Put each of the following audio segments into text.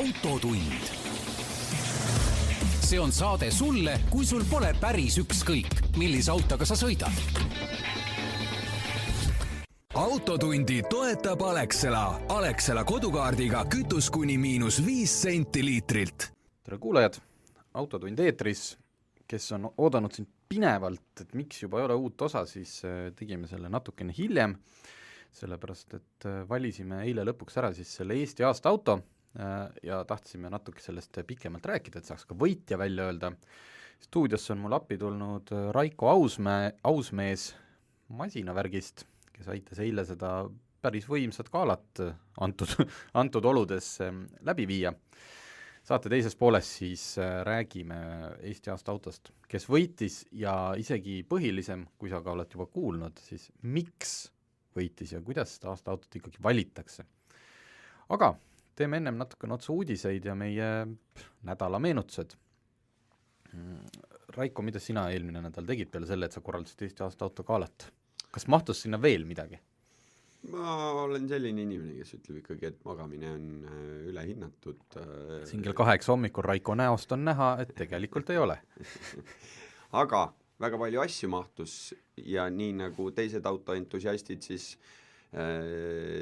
autotund. See on saade sulle, kui sul pole päris ükskõik, millise autoga sa sõidad. Autotundi toetab Alexela. Alexela kodukaardiga kütus kuni -5 senti liitrilt. Tere kuulajad, Autotund eetris, kes on oodanud sind pinevalt, et miks juba ei ole uut osa, siis tegime selle natukene hiljem, sellepärast et valisime eile lõpuks ära siis selle Eesti aasta auto ja tahtsime natuke sellest pikemalt rääkida, et saaks ka võitja välja öelda. Stuudiosse on mul appi tulnud Raiko Ausmees masinavärgist, kes aitas eile seda päris võimsat kaalat antud oludes läbi viia. Saate teises pooles siis räägime Eesti aasta autost, kes võitis ja isegi põhilisem, kui sa ka oled juba kuulnud, siis miks võitis ja kuidas seda aasta autot ikkagi valitakse. Aga teeme ennem natukene otsa uudiseid ja meie nädala meenutused. Raiko, mida sina eelmine nädal tegid peale selle, et sa korraldasid Eesti aasta auto kaalat? Kas mahtus sinna veel midagi? Ma olen selline inimene, kes ütleb ikkagi, et magamine on ülehinnatud. Siin kell 8 hommikul Raiko näost on näha, et tegelikult ei ole. Aga väga palju asju mahtus ja nii nagu teised autoentusiastid, siis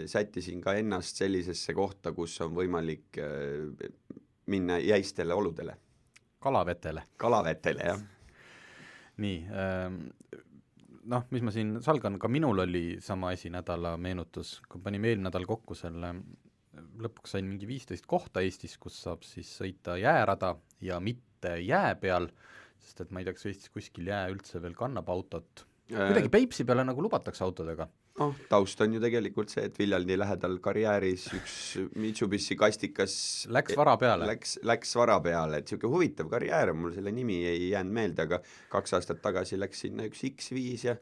sättisin ka ennast sellisesse kohta, kus on võimalik minna jäistele oludele. Kalavetele, jah. Nii, mis ma siin salgan, ka minul oli sama asi nädala meenutus, kui panime eelnädal kokku selle, lõpuks sain mingi 15 kohta Eestis, kus saab siis sõita jäärada ja mitte jää peal, sest et ma ei tea, kas Eestis kuskil jää üldse veel kannab autot. Kuidagi Peipsi peale nagu lubatakse autodega. Taust on ju tegelikult see, et Viljandi lähedal karjääris üks Mitsubishi kastikas läks vara peale, läks vara peale, et siuke huvitav karjäär, mul selle nimi ei jäänud meelde, aga 2 aastat tagasi läks sinna üks X5 ja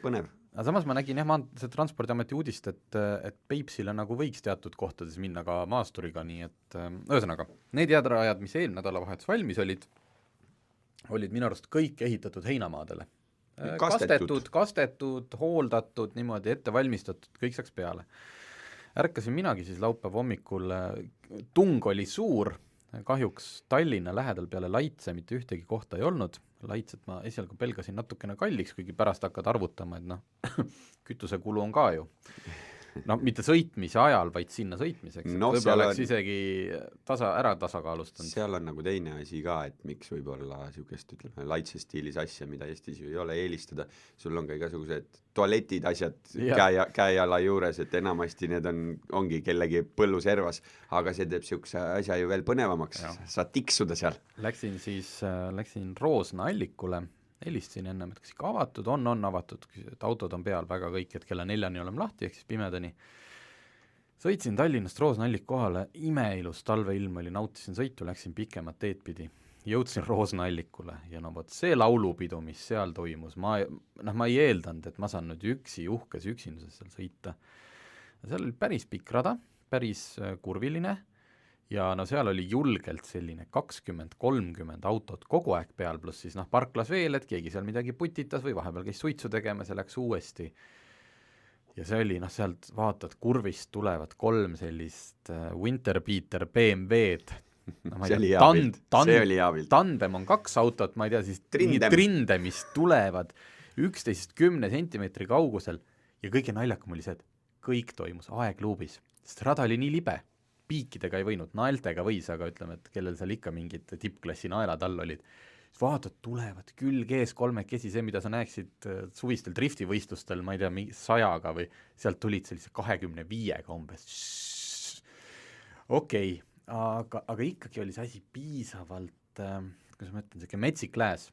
põnev. Aga samas ma nägin see Transpordiameti uudist, et Peipsile nagu võiks teatud kohtades minna ka maasturiga, nii et ühesõnaga, need jäädrajad, mis eelnädalavahetus valmis olid minu arust kõik ehitatud heinamaadele. Kastetud, hooldatud, niimoodi ette valmistatud, kõik saaks peale. Ärkasin minagi siis laupäeva hommikul, tung oli suur, kahjuks Tallinna lähedal peale Laitse mitte ühtegi kohta ei olnud, Laitset ma esialgu pelgasin natukene kalliks, kuigi pärast hakkad arvutama, et kütusekulu on ka ju. Mitte sõitmise ajal, vaid sinna sõitmiseks. Võib-olla oleks isegi ära tasakaalustanud. Seal on nagu teine asi ka, et miks võib-olla siukest, ütleme, Laitse stiilis asja, mida Eestis ju ei ole eelistada. Sul on ka igasugused tualetid asjad käejala juures, et enamasti need ongi kellegi põlluservas, aga see teeb siukse asja ju veel põnevamaks. Saad tiksuda seal. Läksin Roosna allikule. Helistasin ennem, et kas ikka avatud, on avatud, et autod on peal väga kõik, et kella 4 oleme lahti, ehk siis pimedani. Sõitsin Tallinnast Roosna allik kohale, imeilus talveilm oli, nautisin sõitu, läksin pikemat teed pidi, jõudsin Roosna allikule ja see laulupidu, mis seal toimus, ma ei eeldanud, et ma saan nüüd uhkes üksinduses seal sõita. Seal oli päris pikk rada, päris kurviline, ja seal oli julgelt selline 20-30 autot kogu aeg peal, pluss siis parklas veel, et keegi seal midagi putitas või vahepeal käis suitsu tegema, see läks uuesti. Ja see oli, sealt vaatad, kurvist tulevad 3 sellist Winterbeater BMW-d. See oli hea pilt. Tandem on 2 autot, ma ei tea, siis trindemist tulevad 11-10 sentimeetri kaugusel ja kõige naljakam oli see, et kõik toimus aegluubis, sest rada oli nii libe. Piikidega ei võinud, naeltega võis, aga ütleme, et kellel seal ikka mingid tippklassi naelad all olid. Vaatad, tulevad külg ees 3-kesi, see, mida sa näeksid suvistel driftivõistlustel, ma ei tea, 100-ga või sealt tulid sellise 25-ga umbes. Okei, aga ikkagi oli see asi piisavalt, kuidas ma ütlen, selline metsik lääs.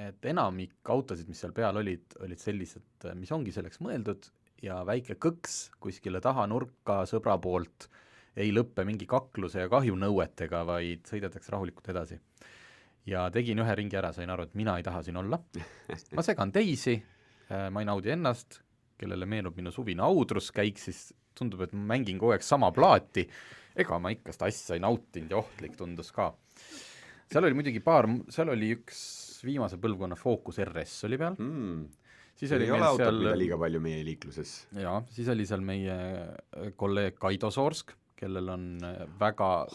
Et enamik autosid, mis seal peal olid sellised, mis ongi selleks mõeldud ja väike kõks kuskile taha nurka sõbra poolt ei lõppe mingi kakluse ja kahjunõuetega, vaid sõidetakse rahulikult edasi. Ja tegin ühe ringi ära, sain aru, et mina ei taha siin olla. Ma segan teisi, ma ei naudi ennast, kellele meenub minu suvine audruskäik, siis tundub, et ma mängin kogu aeg sama plaati. Ega ma ikka seda asja ei nautinud ja ohtlik tundus ka. Seal oli muidugi seal oli üks viimase põlvkonna Focus RS oli peal. Siis ei ole autot, mida liiga palju meie liikluses. Jaa, siis oli seal meie kolleeg Kaido Soorsk, kellel on väga,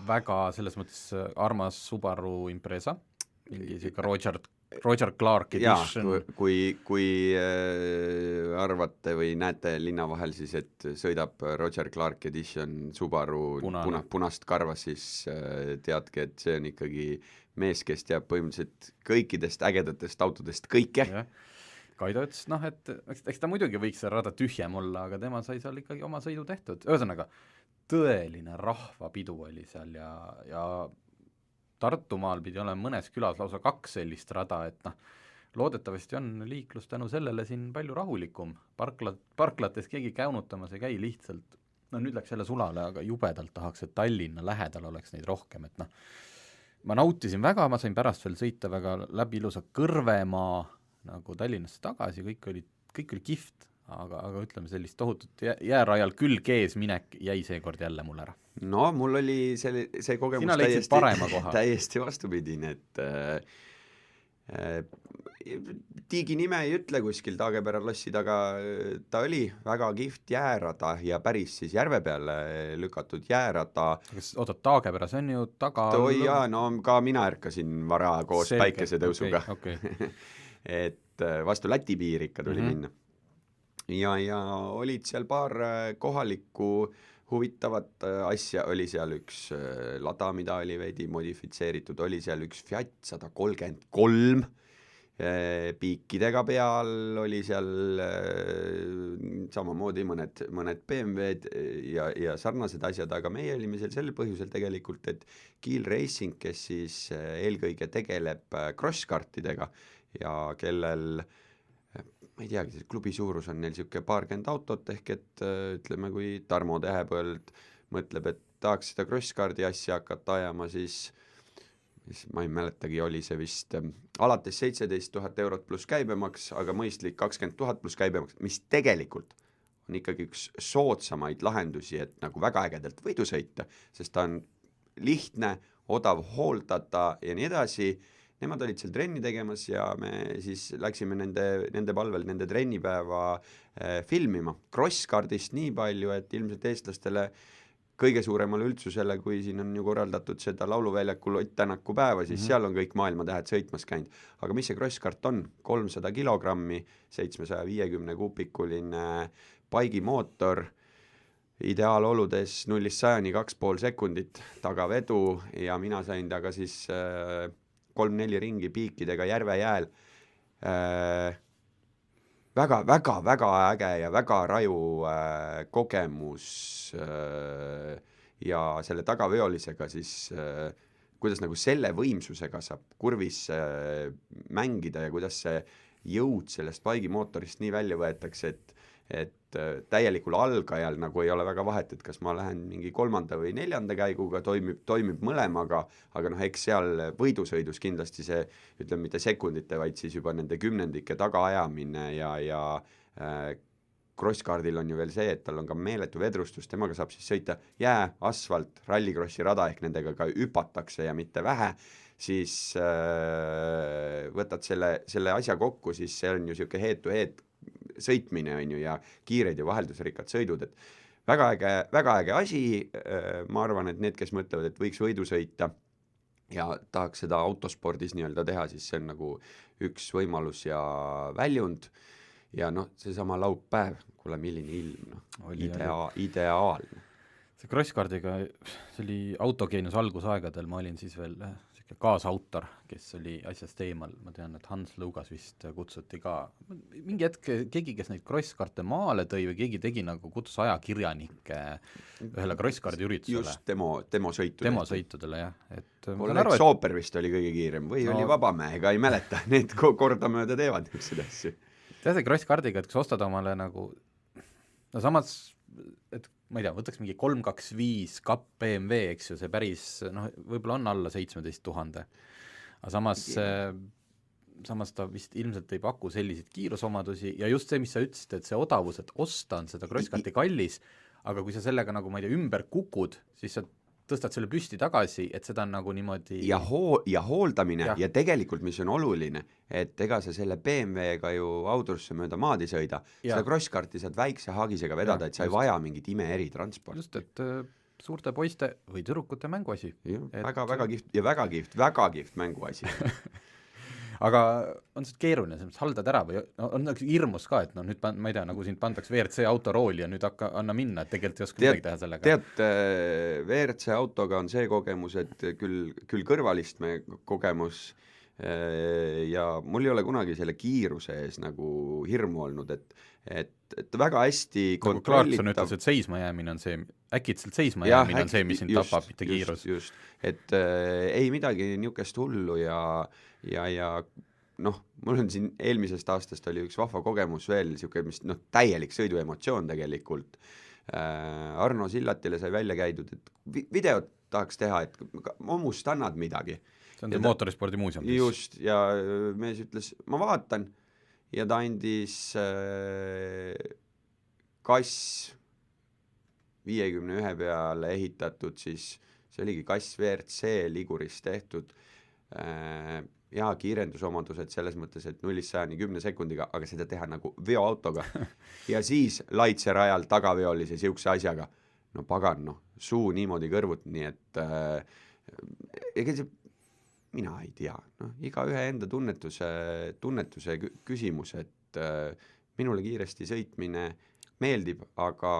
väga selles mõttes armas Subaru Impreza, mingi siuke Roger Clark edition. Kui arvate või näete linna vahel siis, et sõidab Roger Clark edition Subaru punast karva, siis teadke, et see on ikkagi mees, kes teab põhimõtteliselt kõikidest ägedatest autodest kõike. Kaido ütles, et eks ta muidugi võiks see rada tühjem olla, aga tema sai seal ikkagi oma sõidu tehtud. Ühesõnaga, tõeline rahvapidu oli seal ja Tartumaal pidi olema mõnes külas lausa 2 sellist rada, et loodetavasti on liiklus tänu sellele siin palju rahulikum. Parklates keegi käunutamas ei käi lihtsalt, nüüd läks jälle sulale, aga jubedalt tahaks, et Tallinna lähedal oleks neid rohkem, et ma nautisin väga, ma sain pärast veel sõita väga läbi ilusa Kõrvemaa nagu Tallinnasse tagasi, kõik oli kihvt, aga ütleme sellist tohutut jäärajal külg ees minek jäi seekord jälle mul ära. No mul oli see kogemus täiesti vastupidine, et tiigi nime ei ütle kuskil Taagepera lossi taga, ta oli väga kihvt jäärada ja päris siis järve peale lükatud jäärada. Taagepera, see on ju taga... ka mina ärkasin vara koos päikesetõusuga. Okay. Et vastu Läti piir ikka tuli minna. Ja olid seal paar kohalikku huvitavat asja, oli seal üks lada, mida oli veidi modifitseeritud, oli seal üks Fiat 133 piikidega peal, oli seal samamoodi mõned BMW-d ja sarnased asjad, aga meie olime seal sellel põhjusel tegelikult, et Kiel Racing, kes siis eelkõige tegeleb crosskartidega ja kellel ma ei teagi, klubi suurus on neil siuke paarkümmend autot, ehk et ütleme, kui Tarmo Tähepõld mõtleb, et tahaks seda crosskardi asja hakata ajama, siis ma ei mäletagi, oli see vist alates 17 000 eurot pluss käibemaks, aga mõistlik 20 000 pluss käibemaks, mis tegelikult on ikkagi üks soodsamaid lahendusi, et nagu väga ägedalt võidu sõita, sest ta on lihtne, odav hooldada ja nii edasi. Nemad olid seal trenni tegemas ja me siis läksime nende palvel nende trennipäeva filmima. Crosskardist nii palju, et ilmselt eestlastele kõige suuremale üldsusele, kui siin on ju korraldatud seda lauluväljakul Ott Tänaku päeva, siis seal on kõik maailma tähed sõitmas käinud. Aga mis see crosskart on? 300 kilogrammi, 750 kuupikuline paigimootor, ideaaloludes 0-100 2,5 sekundit, tagavedu ja mina sain taga siis 3-4 ringi piikidega järve jääl. Väga äge ja väga raju kogemus ja selle tagaveolisega siis, kuidas nagu selle võimsusega saab kurvis mängida ja kuidas see jõud sellest paigimootorist nii välja võetakse, et täielikul algajal nagu ei ole väga vahet, et kas ma lähen mingi 3. või 4. käiguga, toimib mõlemaga, aga eks seal võidusõidus kindlasti see, ütleme mitte sekundite, vaid siis juba nende kümnendike tagaajamine ja crosskardil on ju veel see, et tal on ka meeletu vedrustus, temaga saab siis sõita jää, asfalt, rallikrossi rada, ehk nendega ka hüpatakse ja mitte vähe, siis võtad selle asja kokku, siis see on ju siuke head-to-head sõitmine on ju ja kiired ja vaheldusrikkad sõidud, et väga äge asi, ma arvan, et need, kes mõtlevad, et võiks võidu sõita ja tahaks seda autospordis nii-öelda teha, siis see on nagu üks võimalus ja väljund ja seesama laupäev, kuule milline ilm, ideaalne. See crosskardiga, see oli autogeenus algusaegadel, ma olin siis veel kaasautor, kes oli asjast eemal, ma tean, et Hans Lugas vist kutsuti ka, mingi hetk keegi, kes neid crosskarte maale tõi või keegi tegi nagu kutsus ajakirjanikke ühele crosskardi üritusele. Just demosõitudele, jah. Oleks Sooper vist oli kõige kiirem või oli Vabamäe, ega ei mäleta, need kordamööda teevad niisugused asju. See crosskardiga, et kas ostad omale nagu, samas, et ma ei tea, võtaks mingi 325 kapp BMW, eks ju, see päris, võib-olla on alla 17 000, aga samas ta vist ilmselt ei paku selliseid kiirusomadusi ja just see, mis sa ütlesid, et see odavus, et osta on seda crosskarti kallis, aga kui sa sellega nagu, ma ei tea, ümber kukud, siis sa tõstad selle püsti tagasi, et seda on nagu niimoodi ja hooldamine ja tegelikult, mis on oluline, et ega sa selle BMW-ga ju Audrusse mööda maad ei sõida, seda crosskarti saad väikse haagisega vedada, et sa ei vaja mingit ime-eri transporti. Just, et suurte poiste või tüdrukute mänguasi. Väga kihvt ja väga kihvt mänguasi. Aga on see keeruline, selles mõttes haldad ära või on hirmus ka, et nüüd ma ei tea, nagu sind pandaks WRC autorooli ja nüüd anna minna, et tegelikult ei oska midagi teha sellega. Tead, WRC autoga on see kogemus, et küll kõrvalistme kogemus ja mul ei ole kunagi selle kiiruse ees nagu hirmu olnud, et väga hästi nagu Clarkson ütles, et seisma jäämine on see, äkitselt seisma jäämine on see, mis sind tapab, mitte kiirus. Just, et ei midagi niisugust hullu ja noh, mul on siin eelmisest aastast oli üks vahva kogemus veel, niisugune, mis täielik sõiduemotsioon tegelikult. Arno Sillatile sai välja käidud, et videot tahaks teha, et omust annad midagi. See on see mootorispordi muuseum. Just, ja mees ütles, ma vaatan, ja ta andis kass 51 peale ehitatud, siis see oligi kass WRC Liguris tehtud, ja kiirendusomadused selles mõttes, et 0-100 10 sekundiga, aga seda teha nagu veoautoga ja siis laitse rajal tagaveolise siukse asjaga, no pagan, suu niimoodi kõrvut, nii et ega see mina ei tea, iga ühe enda tunnetuse küsimus, et minule kiiresti sõitmine meeldib, aga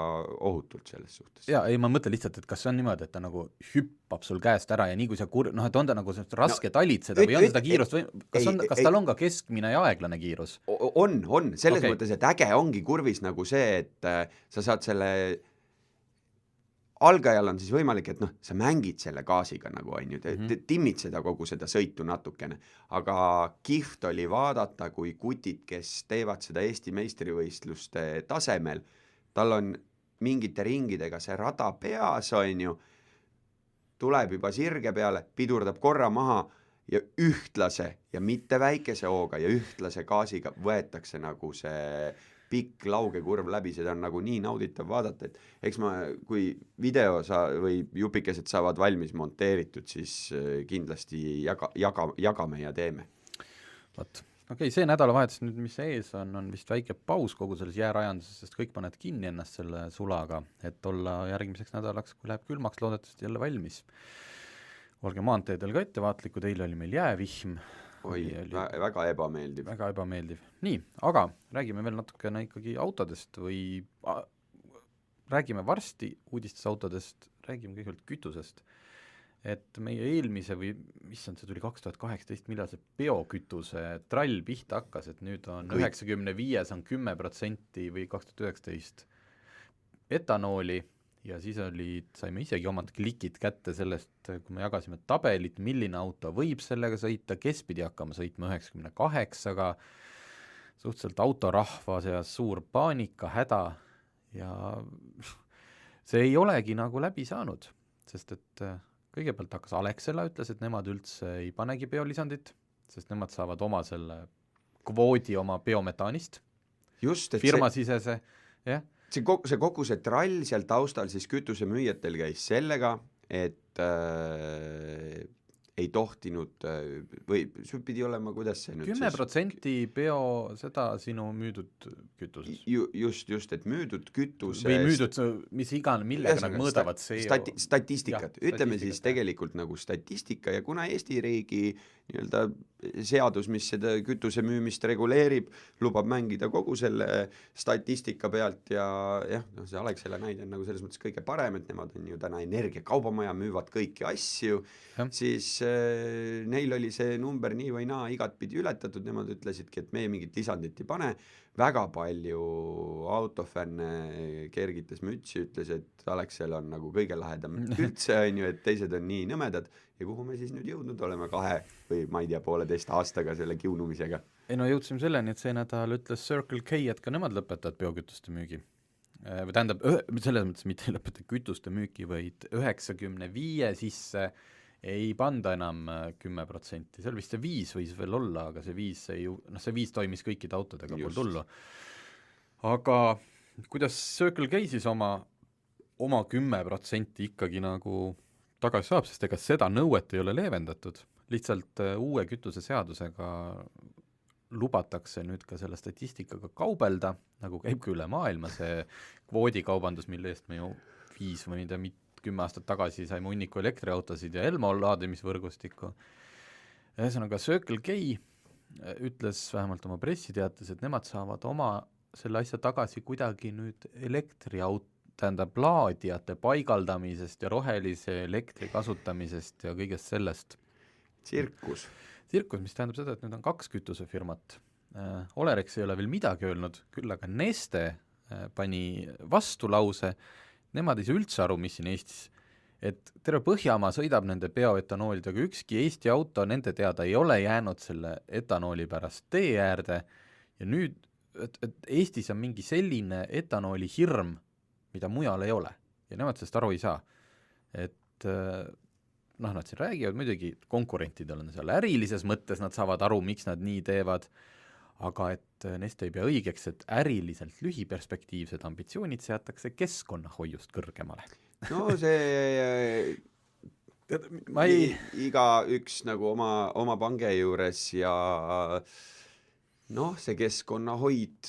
ohutult selles suhtes. Jaa, ei ma mõtlen lihtsalt, et kas see on niimoodi, et ta nagu hüppab sul käest ära ja nii kui sa et on ta nagu raske talitseda või on seda kiirust või kas tal on ka keskmine ja aeglane kiirus? On, selles mõttes, et äge ongi kurvis nagu see, et sa saad selle algajal on siis võimalik, et sa mängid selle gaasiga nagu on ju, timmid seda kogu seda sõitu natukene, aga kihvt oli vaadata, kui kutid, kes teevad seda Eesti meistrivõistluste tasemel, tal on mingite ringidega see rada peas on ju, tuleb juba sirge peale, pidurdab korra maha ja ühtlase ja mitte väikese hooga ja ühtlase gaasiga võetakse nagu see pikk lauge kurv läbi, seda on nagu nii nauditav vaadata, et eks ma, kui video või jupikesed saavad valmis monteeritud, siis kindlasti jagame ja teeme. Okei, see nädalavahetus nüüd, mis ees on vist väike paus kogu selles jäärajanduses, sest kõik paned kinni ennast selle sulaga, et olla järgmiseks nädalaks, kui läheb külmaks, loodetavasti jälle valmis. Olge maanteedel ka ettevaatlikud, eile oli meil jäävihm. Väga ebameeldiv. Väga ebameeldiv. Nii, aga räägime veel natukene ikkagi autodest või räägime varsti uudistes autodest, räägime kõigepealt kütusest. Et meie eelmise või mis on, see tuli 2018, millal see biokütuse trall pihta hakkas, et nüüd on 95 on 10% või 2019 etanooli ja siis saime isegi omad klikid kätte sellest, kui me jagasime tabelit, milline auto võib sellega sõita, kes pidi hakkama sõitma 98-ga, suhteliselt autorahva seas suur paanika, häda ja see ei olegi nagu läbi saanud, sest et kõigepealt hakkas Alexela, ütles, et nemad üldse ei panegi biolisandit, sest nemad saavad oma selle kvoodi oma biometaanist, firmasisese, jah. See kogu see trall seal taustal siis kütusemüüjatel käis sellega, et ei tohtinud või sul pidi olema, kuidas see nüüd 10% bio seda sinu müüdud kütuses. Just, et müüdud kütuses või müüdud, mis iganes, millega nad mõõdavad statistikat, ütleme siis tegelikult nagu statistika ja kuna Eesti riigi nii-öelda seadus, mis seda kütuse müümist reguleerib, lubab mängida kogu selle statistika pealt ja see Alexela näide on nagu selles mõttes kõige parem, et nemad on ju täna energiakaubamaja, müüvad kõiki asju, siis neil oli see number nii või naa igatpidi ületatud, nemad ütlesidki, et meie mingit lisandit ei pane, väga palju autofänne kergitas mütsi, ütles, et Alexela on nagu kõige lahedam üldse on ju, et teised on nii nõmedad ja kuhu me siis nüüd jõudnud oleme 2 või ma ei tea, 1,5 aastaga selle kiunumisega. Ei no jõudsime selleni, et see nädal ütles Circle K, et ka nemad lõpetavad biokütuste müügi. Või tähendab, selles mõttes mitte ei lõpeta kütuste müüki, vaid 95 sisse ei panda enam 10%, seal vist see 5 võis veel olla, aga see 5 toimis kõikide autodega pool tullu. Aga kuidas Circle K siis oma 10% ikkagi nagu tagasi saab, sest ega seda nõuet ei ole leevendatud, lihtsalt uue kütuseseadusega lubatakse nüüd ka selle statistikaga kaubelda, nagu käib ka üle maailma see kvoodikaubandus, mille eest me ju 5 või 10 aastat tagasi saime hunniku elektriautosid ja Elmo laadimisvõrgustikku. Ühesõnaga Circle K ütles vähemalt oma pressiteates, et nemad saavad oma selle asja tagasi kuidagi nüüd tähendab laadijate paigaldamisest ja rohelise elektri kasutamisest ja kõigest sellest. Tsirkus, mis tähendab seda, et nüüd on 2 kütusefirmat. Olerex ei ole veel midagi öelnud, küll aga Neste pani vastulause, nemad ei saa üldse aru, mis siin Eestis, et terve Põhjamaa sõidab nende bioetanoolidega, ükski Eesti auto nende teada ei ole jäänud selle etanooli pärast tee äärde ja nüüd, et Eestis on mingi selline etanooli hirm, mida mujal ei ole ja nemad sellest aru ei saa, et nad siin räägivad, muidugi konkurentidel on seal ärilises mõttes, nad saavad aru, miks nad nii teevad, aga et Neste ei pea õigeks, et äriliselt lühiperspektiivsed ambitsioonid seatakse keskkonnahoiust kõrgemale. No see iga üks nagu oma pange juures ja see keskkonnahoid,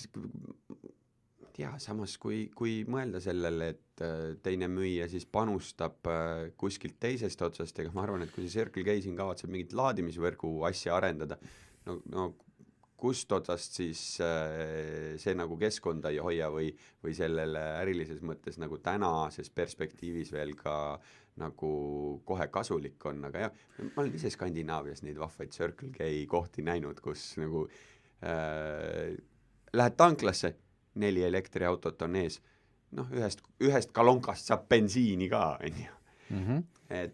samas kui mõelda sellele, et teine müüja siis panustab kuskilt teisest otsast, ega ma arvan, et kui see Circle K siin kavatseb mingit laadimisvõrgu asja arendada, no kust otsast siis see nagu keskkonda ei hoia või sellele ärilises mõttes nagu tänases perspektiivis veel ka nagu kohe kasulik on, aga jah, ma olen ise Skandinaavias neid vahvaid Circle K kohti näinud, kus nagu lähed tanklasse, 4 elektriautot on ees, ühest kalonkast saab bensiini ka, et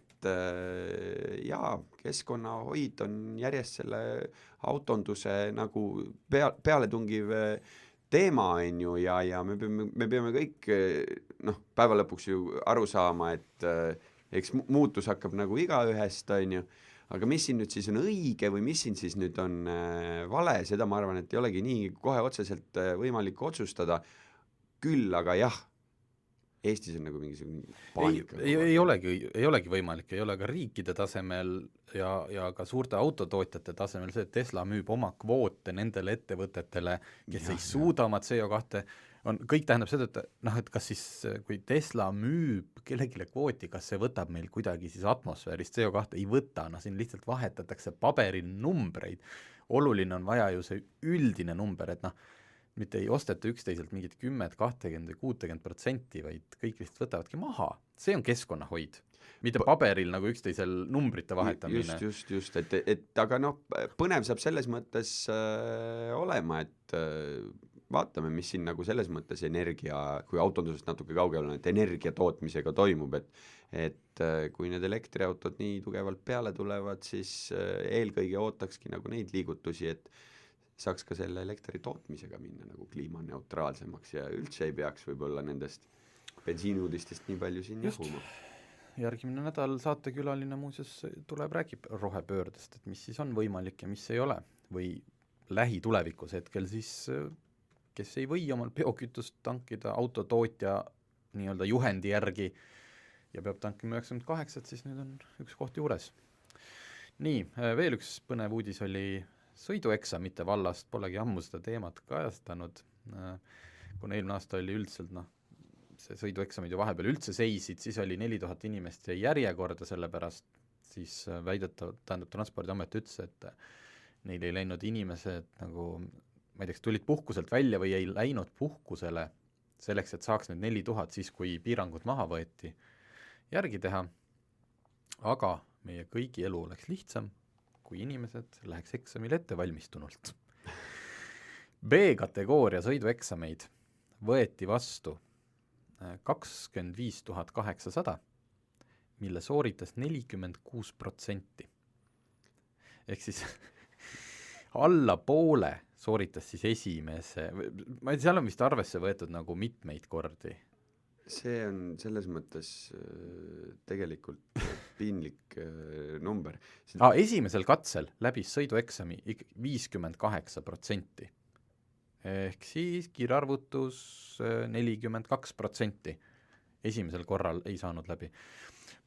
keskkonnahoid on järjest selle autonduse nagu pealetungiv teema, ja me peame kõik päeva lõpuks ju aru saama, et eks muutus hakkab nagu igaühest, aga mis siin nüüd siis on õige või mis siin siis nüüd on vale, seda ma arvan, et ei olegi nii kohe otseselt võimalik otsustada, küll aga jah, Eestis on nagu mingisugune paanika. Ei olegi võimalik, ei ole ka riikide tasemel ja ka suurte autotootjate tasemel see, et Tesla müüb oma kvoote nendele ettevõtetele, kes ei suuda oma CO2, kõik tähendab seda, et kas siis, kui Tesla müüb kellegile kvooti, kas see võtab meil kuidagi siis atmosfäärist CO2, ei võta, siin lihtsalt vahetatakse paberil numbreid, oluline on vaja ju see üldine number, et mitte ei osteta üksteiselt mingit 10, 20 või 60%, vaid kõik lihtsalt võtavadki maha. See on keskkonnahoid, mitte paberil nagu üksteisel numbrite vahetamine. Just, et aga põnev saab selles mõttes olema, et vaatame, mis siin nagu selles mõttes energia, kui autondusest natuke kaugel on, et energia tootmisega toimub, et kui need elektriautod nii tugevalt peale tulevad, siis eelkõige ootakski nagu neid liigutusi, et saaks ka selle elektri tootmisega minna nagu kliimaneutraalsemaks ja üldse ei peaks võib-olla nendest bensiiniuudistest nii palju siin jahuma. Järgmine nädal saatekülaline muuseas tuleb, räägib rohepöördest, et mis siis on võimalik ja mis ei ole, või lähitulevikus hetkel siis, kes ei või omal biokütust tankida autotootja nii-öelda juhendi järgi ja peab tankima 98, siis nüüd on üks koht juures. Nii, veel üks põnev uudis oli sõidueksamite vallast, polegi ammu seda teemat kajastanud, kuna eelmine aasta oli üldiselt, see sõidueksamid ju vahepeal üldse seisid, siis oli 4000 inimest ja järjekorda selle pärast, siis tähendab Transpordiamet ütles, et neil ei läinud inimesed nagu, ma ei tea, tulid puhkuselt välja või ei läinud puhkusele selleks, et saaks need 4000 siis, kui piirangud maha võeti, järgi teha, aga meie kõigi elu oleks lihtsam, kui inimesed läheks eksamil ettevalmistunult. B-kategooria sõidueksameid võeti vastu 25 800, mille sooritas 46%. Ehk siis alla poole sooritas siis esimese, ma ei tea, seal on vist arvesse võetud nagu mitmeid kordi. See on selles mõttes tegelikult piinlik number. Esimesel katsel läbis sõidueksami 58%. Ehk siis kiirarvutus 42%. Esimesel korral ei saanud läbi.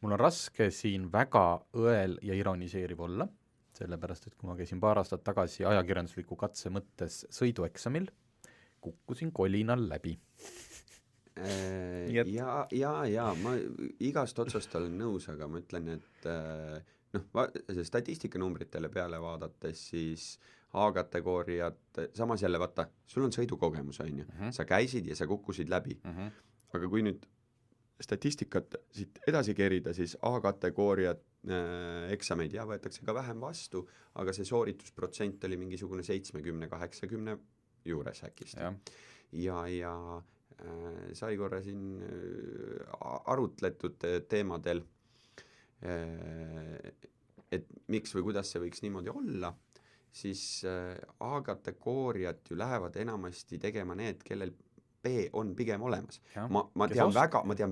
Mul on raske siin väga õel ja ironiseeriv olla, sellepärast, et kui ma käisin paar aastat tagasi ajakirjandusliku katse mõttes sõidueksamil, kukkusin kolinal läbi. nii et ja ma igast otsast olen nõus, aga ma ütlen, et see statistikanumbritele peale vaadates siis A-kategooriad, samas jälle vaata, sul on sõidukogemus, on ju, sa käisid ja sa kukkusid läbi, aga kui nüüd statistikat siit edasi kerida, siis A-kategooriad eksameid võetakse ka vähem vastu, aga see sooritusprotsent oli mingisugune 70-80 juures äkist. Ja sai korra siin arutletud teemadel, et miks või kuidas see võiks niimoodi olla, siis A-kategooriad ju lähevad enamasti tegema need, kellel B on pigem olemas. Ma tean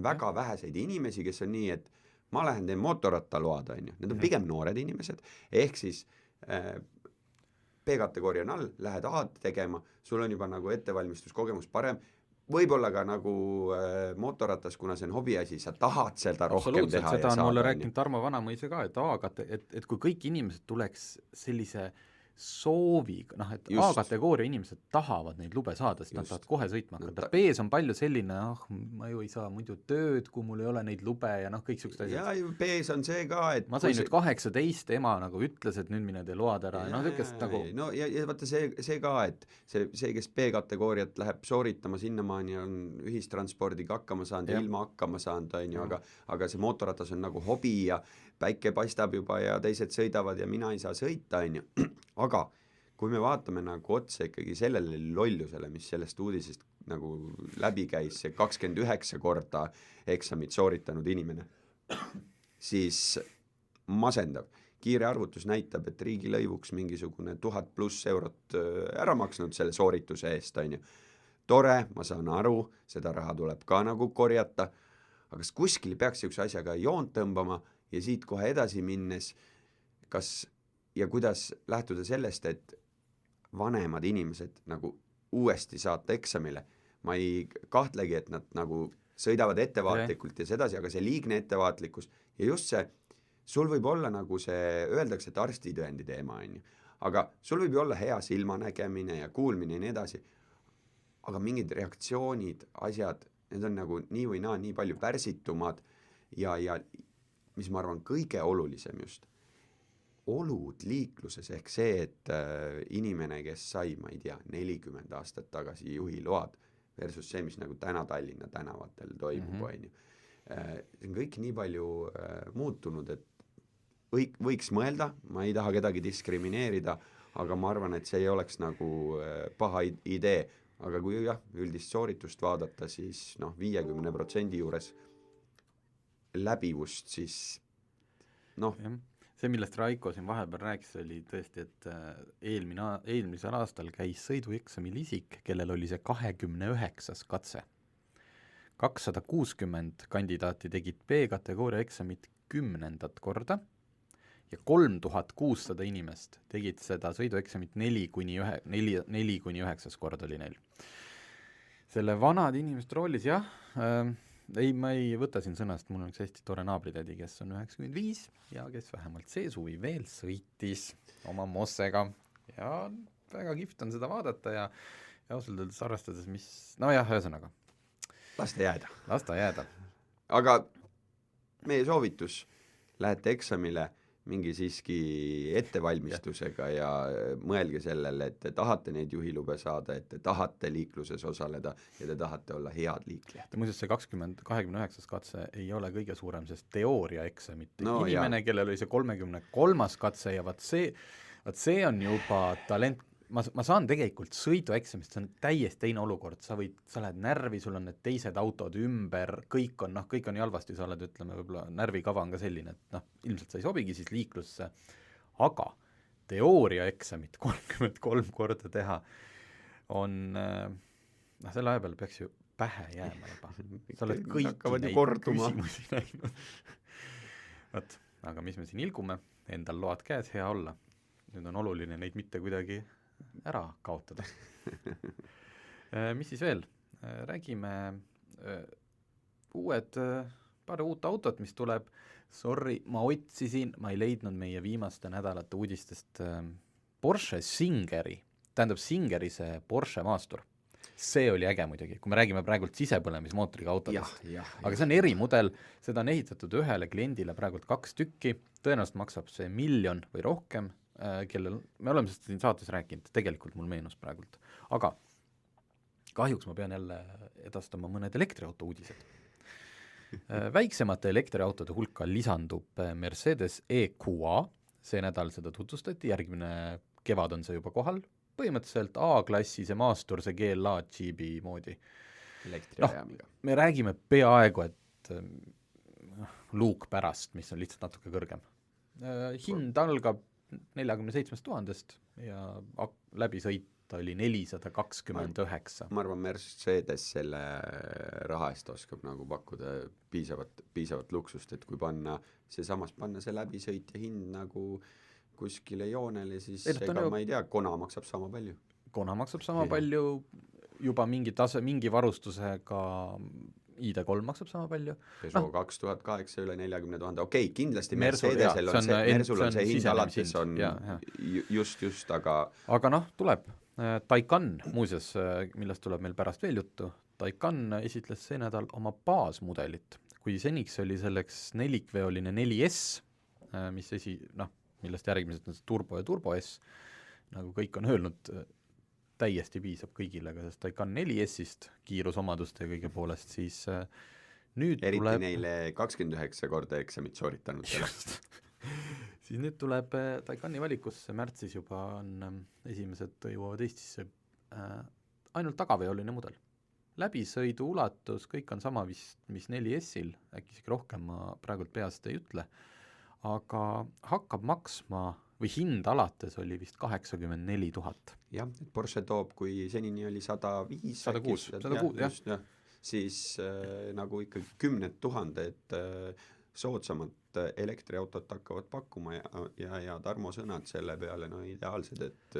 väga väheseid inimesi, kes on nii, et ma lähen teen mootorrattaload, on ju. Need on pigem noored inimesed, ehk siis B-kategooria on all, lähed A-d tegema, sul on juba nagu ettevalmistuskogemus parem, võib-olla ka nagu mootorratas, kuna see on hobiasi, sa tahad seda rohkem teha. Seda on mulle rääkinud Tarmo Vanamõise ka, et kui kõik inimesed tuleks sellise sooviga, et A-kategooria inimesed tahavad neid lube saada, sest nad tahavad kohe sõitma hakata. B-s on palju selline, ma ju ei saa muidu tööd, kui mul ei ole neid lube ja kõik siuksed asjad. Ja B-s on see ka, et ma sain nüüd 18, ema nagu ütles, et nüüd mine tee load ära. No ja vaata see ka, et see, kes B-kategooriat läheb sooritama sinnamaani, on ühistranspordiga hakkama saanud ja ilma hakkama saanud, on ju, aga see mootorratas on nagu hobi ja päike paistab juba ja teised sõidavad ja mina ei saa sõita, on ju. Aga kui me vaatame nagu otse ikkagi sellele lollusele, mis sellest uudisest nagu läbi käis, see 29 korda eksamit sooritanud inimene, siis masendav. Kiire arvutus näitab, et riigilõivuks mingisugune 1000+ eurot ära maksnud selle soorituse eest, on ju. Tore, ma saan aru, seda raha tuleb ka nagu korjata, aga kas kuskil peaks siukse asjaga joont tõmbama ja siit kohe edasi minnes, kas ja kuidas lähtuda sellest, et vanemad inimesed nagu uuesti saata eksamile. Ma ei kahtlegi, et nad nagu sõidavad ettevaatlikult ja sedasi, aga see liigne ettevaatlikkus ja just see, sul võib olla nagu see, öeldakse, et arstitõendi teema, on ju. Aga sul võib ju olla hea silmanägemine ja kuulmine ja nii edasi, aga mingid reaktsioonid, asjad, need on nagu nii või naa nii palju pärsitumad ja mis ma arvan kõige olulisem just, olud liikluses ehk see, et inimene, kes sai, ma ei tea, 40 aastat tagasi juhiload versus see, mis nagu täna Tallinna tänavatel toimub, on ju. See on kõik nii palju muutunud, et võiks mõelda, ma ei taha kedagi diskrimineerida, aga ma arvan, et see ei oleks nagu paha idee, aga kui üldist sooritust vaadata, siis 50% juures läbivust, siis see, millest Raiko siin vahepeal rääkis, oli tõesti, et eelmisel aastal käis sõidueksamil isik, kellel oli see 29. katse. 260 kandidaati tegid B-kategooria eksamit 10. korda ja 3600 inimest tegid seda sõidueksamit 4-9 korda oli neil. Selle vanad inimest roolis, ma ei võta siin sõnast, mul on üks hästi tore naabritädi, kes on 95 ja kes vähemalt see suvi veel sõitis oma mossega ja väga kihvt on seda vaadata ja ausalt öeldes arvestades, mis, ühesõnaga. Las ta jääda. Aga meie soovitus, lähete eksamile mingi siiski ettevalmistusega ja mõelge sellele, et te tahate neid juhilube saada, et te tahate liikluses osaleda ja te tahate olla head liiklejad. Ja muuseas see 29. katse ei ole kõige suurem, sest teooria eksamit. Inimene, kellel oli see 33. katse ja see on juba talent. Ma saan tegelikult sõidueksamist, see on täiesti teine olukord, sa lähed närvi, sul on need teised autod ümber, kõik on nii halvasti, sa oled, ütleme, võib-olla närvikava on ka selline, et ilmselt sa ei sobigi siis liiklusse, aga teooria eksamit 33 korda teha on, selle aja peale peaks ju pähe jääma juba. Sa oled kõiki neid küsimusi näinud. Võt, aga mis me siin ilgume, endal load käes, hea olla. Nüüd on oluline neid mitte kuidagi ära kaotada. Mis siis veel? Räägime paar uut autot, mis tuleb. Sorry, ma otsisin, ma ei leidnud meie viimaste nädalate uudistest Porsche Singeri, tähendab Singeri see Porsche maastur. see oli äge muidugi, kui me räägime praegult sisepõlemismootoriga autodest. Aga see on erimudel, seda on ehitatud ühele kliendile praegult 2 tükki, tõenäoliselt maksab see 1 miljon või rohkem, kellel, me oleme seda siin saates rääkinud, tegelikult mul meenus praegult, aga kahjuks ma pean jälle edastama mõned elektriauto uudised. Väiksemate elektriautode hulka lisandub Mercedes EQA, see nädal seda tutvustati, järgmine kevad on see juba kohal, põhimõtteliselt A-klassi, see Maastur, see GLA Jeepi moodi. Elektriajamiga. Me räägime peaaegu, et luuk pärast, mis on lihtsalt natuke kõrgem. Hind algab 47 000 ja läbisõit oli 429. Ma arvan, Mercedes selle raha eest oskab nagu pakkuda piisavat luksust, et kui panna see läbisõit ja hind nagu kuskile joonele, siis ma ei tea, Kona maksab sama palju. Kona maksab sama palju, juba mingi varustusega ID3 maksub sama palju. Peugeot 2008 üle 40 000, okei, kindlasti Mercedesel on see hind alates on just, aga tuleb. Taycan, muuseas, millest tuleb meil pärast veel juttu, Taycan esitles see nädal oma baasmudelit. Kui seniks oli selleks nelikveoline 4S, millest järgmised on Turbo ja Turbo S, nagu kõik on öelnud, täiesti piisab kõigile, aga sest Taycan 4S-ist kiirusomaduste kõige poolest, siis nüüd eriti neile 29 korda eksamit sooritanud. Siis nüüd tuleb Taycani valikusse, märtsis juba on esimesed jõuavad Eestisse ainult tagaveoline mudel. Läbisõidu ulatus, kõik on sama vist, mis 4S-il, äkki isegi rohkem, ma praegult peast ei ütle, aga hakkab maksma või hind alates oli vist 84 000. Jah, Porsche toob, kui senini oli 105, 106, siis nagu ikkagi 10 000 soodsamat elektriautot hakkavad pakkuma ja Tarmo sõnad selle peale, ideaalsed, et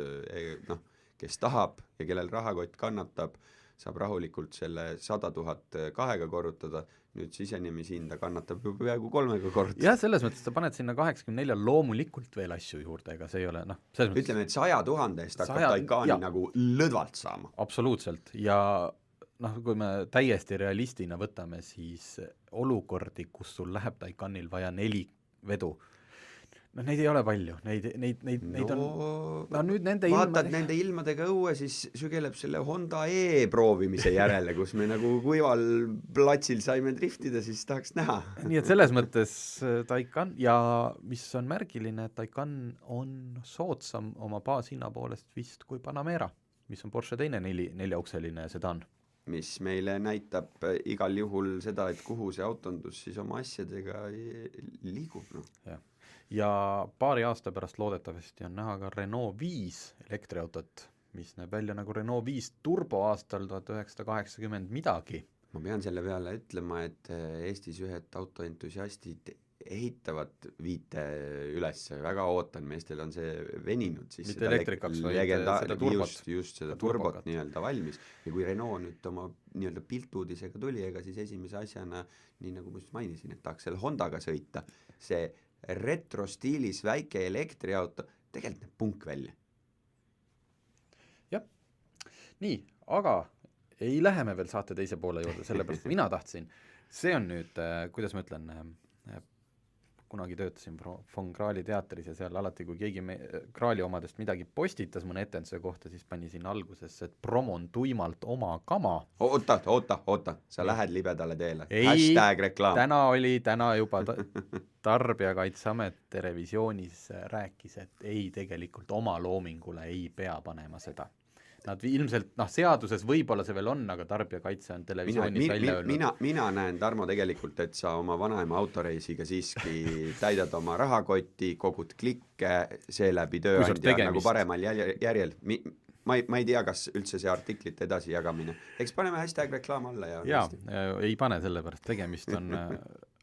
kes tahab ja kellel rahakott kannatab, saab rahulikult selle 100 000 kahega korrutada, nüüd sisenemishinda kannatab juba peaaegu 3 korda. Jah, selles mõttes sa paned sinna 84 loomulikult veel asju juurde, ega see ei ole, ütleme, et 100 000 eest hakkab Taycani nagu lõdvalt saama. Absoluutselt, ja kui me täiesti realistina võtame, siis olukordi, kus sul läheb Taycanil vaja 4 vedu, neid ei ole palju, neid on nüüd nende vaatad nende ilmadega õue, siis sügeleb selle Honda E proovimise järele, kus me nagu kuival platsil saime driftida, siis tahaks näha. Nii et selles mõttes Taycan, ja mis on märgiline, Taycan on soodsam oma baashinna poolest vist kui Panamera, mis on Porsche teine 4-ukseline sedan. Mis meile näitab igal juhul seda, et kuhu see autondus siis oma asjadega liigub. Ja paari aasta pärast loodetavasti on näha ka Renault 5 elektriautot, mis näeb välja nagu Renault 5 turbo aastal 1980 midagi. Ma pean selle peale ütlema, et Eestis ühed autoentusiastid ehitavad 5 üles, väga ootan, meestel on see veninud siis mitte elektrikaks, seda turbot. Just seda turbot nii-öelda valmis, ja kui Renault nüüd oma nii-öelda piltuudisega tuli, ega siis esimese asjana, nii nagu ma just mainisin, et tahaks selle Hondaga sõita, see retrostiilis väike elektriauto, tegelikult näeb punk välja. Jah, nii, aga ei lähe me veel saate teise poole juurde, sellepärast mina tahtsin, see on nüüd, kuidas ma ütlen, kunagi töötasin Von Krahli teatris ja seal alati, kui keegi Krahli omadest midagi postitas mõne etenduse kohta, siis pani siin alguses, et promon tuimalt oma kama. Oota, sa lähed libedale teele. Ei, täna juba Tarbijakaitseamet televisioonis rääkis, et ei, tegelikult oma loomingule ei pea panema seda. Nad ilmselt, seaduses võib-olla see veel on, aga tarbijakaitse on televisioonis välja öelnud. Mina näen, Tarmo, tegelikult, et sa oma vanaema autoreisiga siiski täidad oma rahakotti, kogud klikke, seeläbi tööandja nagu paremal järjel. Ma ei tea, kas üldse see artiklite edasi jagamine. Eks paneme #reklaam alla. Ja ei pane sellepärast, tegemist on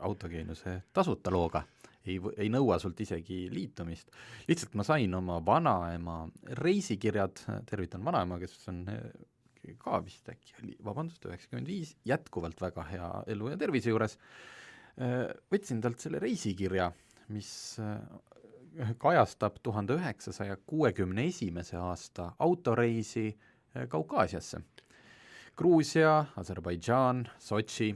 autogeenuse tasuta looga. Ei nõua sult isegi liitumist. Lihtsalt ma sain oma vanaema reisikirjad, tervitan vanaema, kes on ka vist äkki, 95, jätkuvalt väga hea elu ja tervise juures. Võtsin talt selle reisikirja, mis kajastab 1961. aasta autoreisi Kaukaasiasse. Gruusia, Aserbaidžaan, Sotši,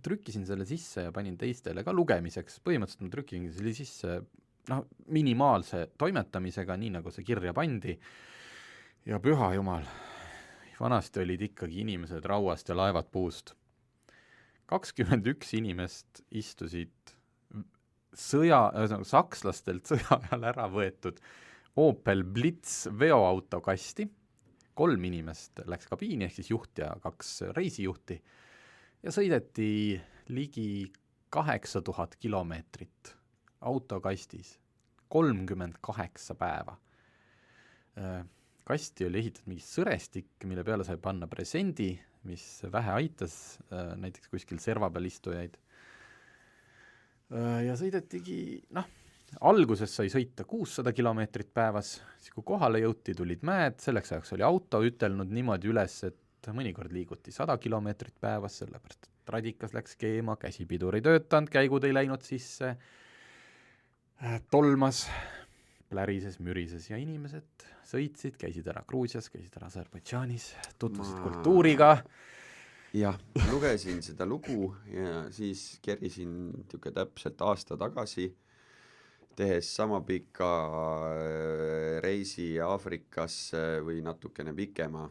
trükkisin selle sisse ja panin teistele ka lugemiseks, põhimõtteliselt ma trükkisin selle sisse minimaalse toimetamisega, nii nagu see kirja pandi, ja püha jumal, vanasti olid ikkagi inimesed rauast ja laevad puust. 21 inimest istusid sakslastelt sõja ajal ära võetud Opel Blitz veoauto kasti, 3 inimest läks kabiini, ehk siis juht ja 2 reisijuhti, ja sõideti ligi 8000 kilomeetrit autokastis, 38 päeva. Kasti oli ehitatud mingi sõrestik, mille peale sai panna presendi, mis vähe aitas, näiteks kuskil serva peal istujaid. Ja sõidetigi, alguses sai sõita 600 kilomeetrit päevas, siis kui kohale jõuti, tulid mäed, selleks ajaks oli auto ütelnud niimoodi üles, et mõnikord liiguti 100 kilomeetrit päevas, sellepärast et radikas läks keema, käsipidur ei töötanud, käigud ei läinud sisse, tolmas, plärises, mürises ja inimesed sõitsid, käisid ära Gruusias, käisid ära Aserbaidžaanis, tutvusid kultuuriga. Jah, lugesin seda lugu ja siis kerisin täpselt aasta tagasi, tehes sama pika reisi Aafrikasse või natukene pikema,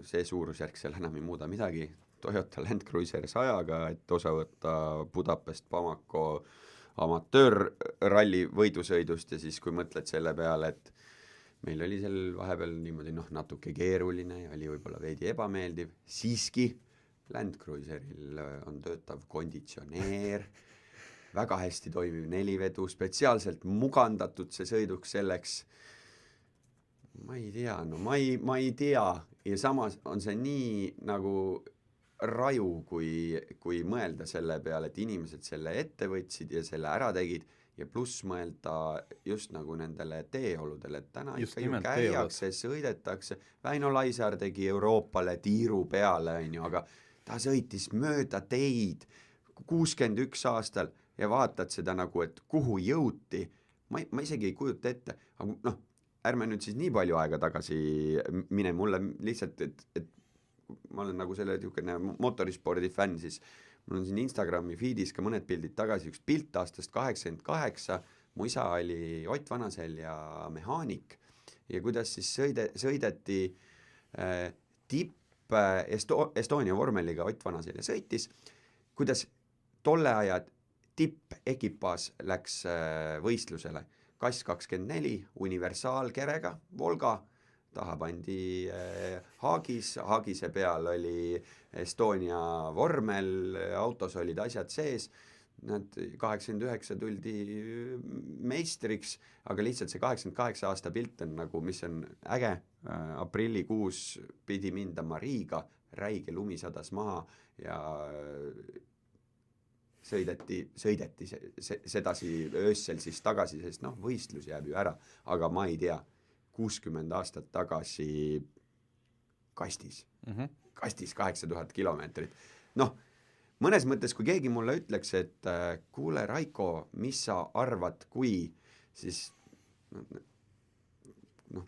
see suurusjärk seal enam ei muuda midagi, Toyota Land Cruiser 100-ga, et osa võtta Budapest, Bamako amatöörralli võidusõidust ja siis kui mõtled selle peale, et meil oli seal vahepeal niimoodi natuke keeruline ja oli võib-olla veidi ebameeldiv, siiski Land Cruiseril on töötav konditsioneer, väga hästi toimiv 4-vedu, spetsiaalselt mugandatud see sõiduks selleks, ma ei tea ja samas on see nii nagu raju, kui mõelda selle peale, et inimesed selle ette võtsid ja selle ära tegid ja pluss mõelda just nagu nendele teeoludele, et täna just ikka ju käiakse, sõidetakse, Väino Laisaar tegi Euroopale tiiru peale, aga ta sõitis mööda teid 61 aastal ja vaatad seda nagu, et kuhu jõuti, ma isegi ei kujuta ette, aga ärme nüüd siis nii palju aega tagasi mine mulle lihtsalt, et ma olen nagu selle motorispordi fänn, siis mul on siin Instagrami feedis ka mõned pildid tagasi, üks pilt aastast 88, mu isa oli Ott Vanasel ja mehaanik ja kuidas siis sõideti Estonia vormeliga Ott Vanasel ja sõitis, kuidas tolle aja tippekipaaž läks võistlusele, Kass 24, universaalkerega, Volga, taha pandi haagise peal oli Estonia vormel, autos olid asjad sees, nad 89 tuldi meistriks, aga lihtsalt see 88 aasta pilt on nagu, mis on äge, aprillikuus pidi mindama Riiga, räige lumi sadas maha ja sõideti sedasi öössel siis tagasi, sest võistlus jääb ju ära, aga ma ei tea, 60 aastat tagasi kastis, kastis 8000 kilomeetrit. Mõnes mõttes, kui keegi mulle ütleks, et kuule, Raiko, mis sa arvad, kui siis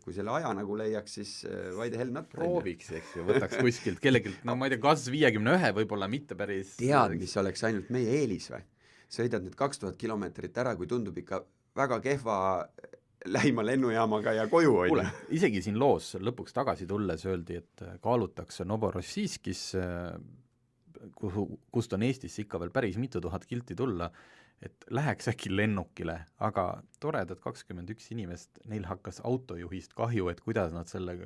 kui selle aja nagu leiaks, siis vaid helnat prooviks, eks ju, võtaks kuskilt kellegilt, ma ei tea, kas 51 võib-olla mitte päris. Tead, mis oleks ainult meie eelis või? Sõidad need 2000 kilomeetrit ära, kui tundub ikka väga kehva lähima lennujaamaga ja koju on. Kuule, isegi siin loos lõpuks tagasi tulles öeldi, et kaalutakse Novorossijskis, kust on Eestisse ikka veel päris mitu tuhat kilti tulla, et läheks äkki lennukile, aga toredad 21 inimest, neil hakkas autojuhist kahju, et kuidas nad selle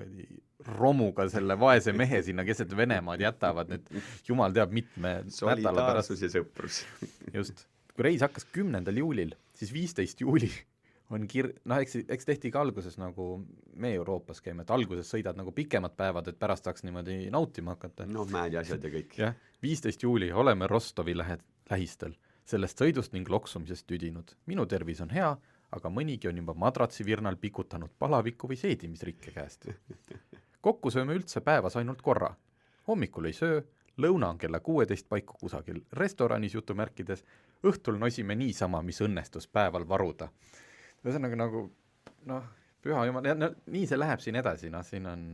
romuga selle vaese mehe sinna keset Venemaad jätavad, nüüd jumal teab mitme nädala pärast. Solidaarsus ja sõprus. Just, kui reis hakkas 10. juulil, siis 15. juuli on eks tehti ka alguses nagu me Euroopas käime, et alguses sõidad nagu pikemad päevad, et pärast saaks niimoodi nautima hakata. Mäed ja asjad ja kõik. Jah, 15. juuli oleme Rostovi lähistel, sellest sõidust ning loksumisest tüdinud. Minu tervis on hea, aga mõnigi on juba madratsi virnal pikutanud palaviku või seedimisrikke käest. Kokku sööme üldse päevas ainult korra. Hommikul ei söö, lõuna on kella 16 paiku kusagil restoranis jutumärkides, õhtul nosime niisama, mis õnnestus päeval varuda. Ühesõnaga nagu, püha jumal, nii see läheb siin edasi, siin on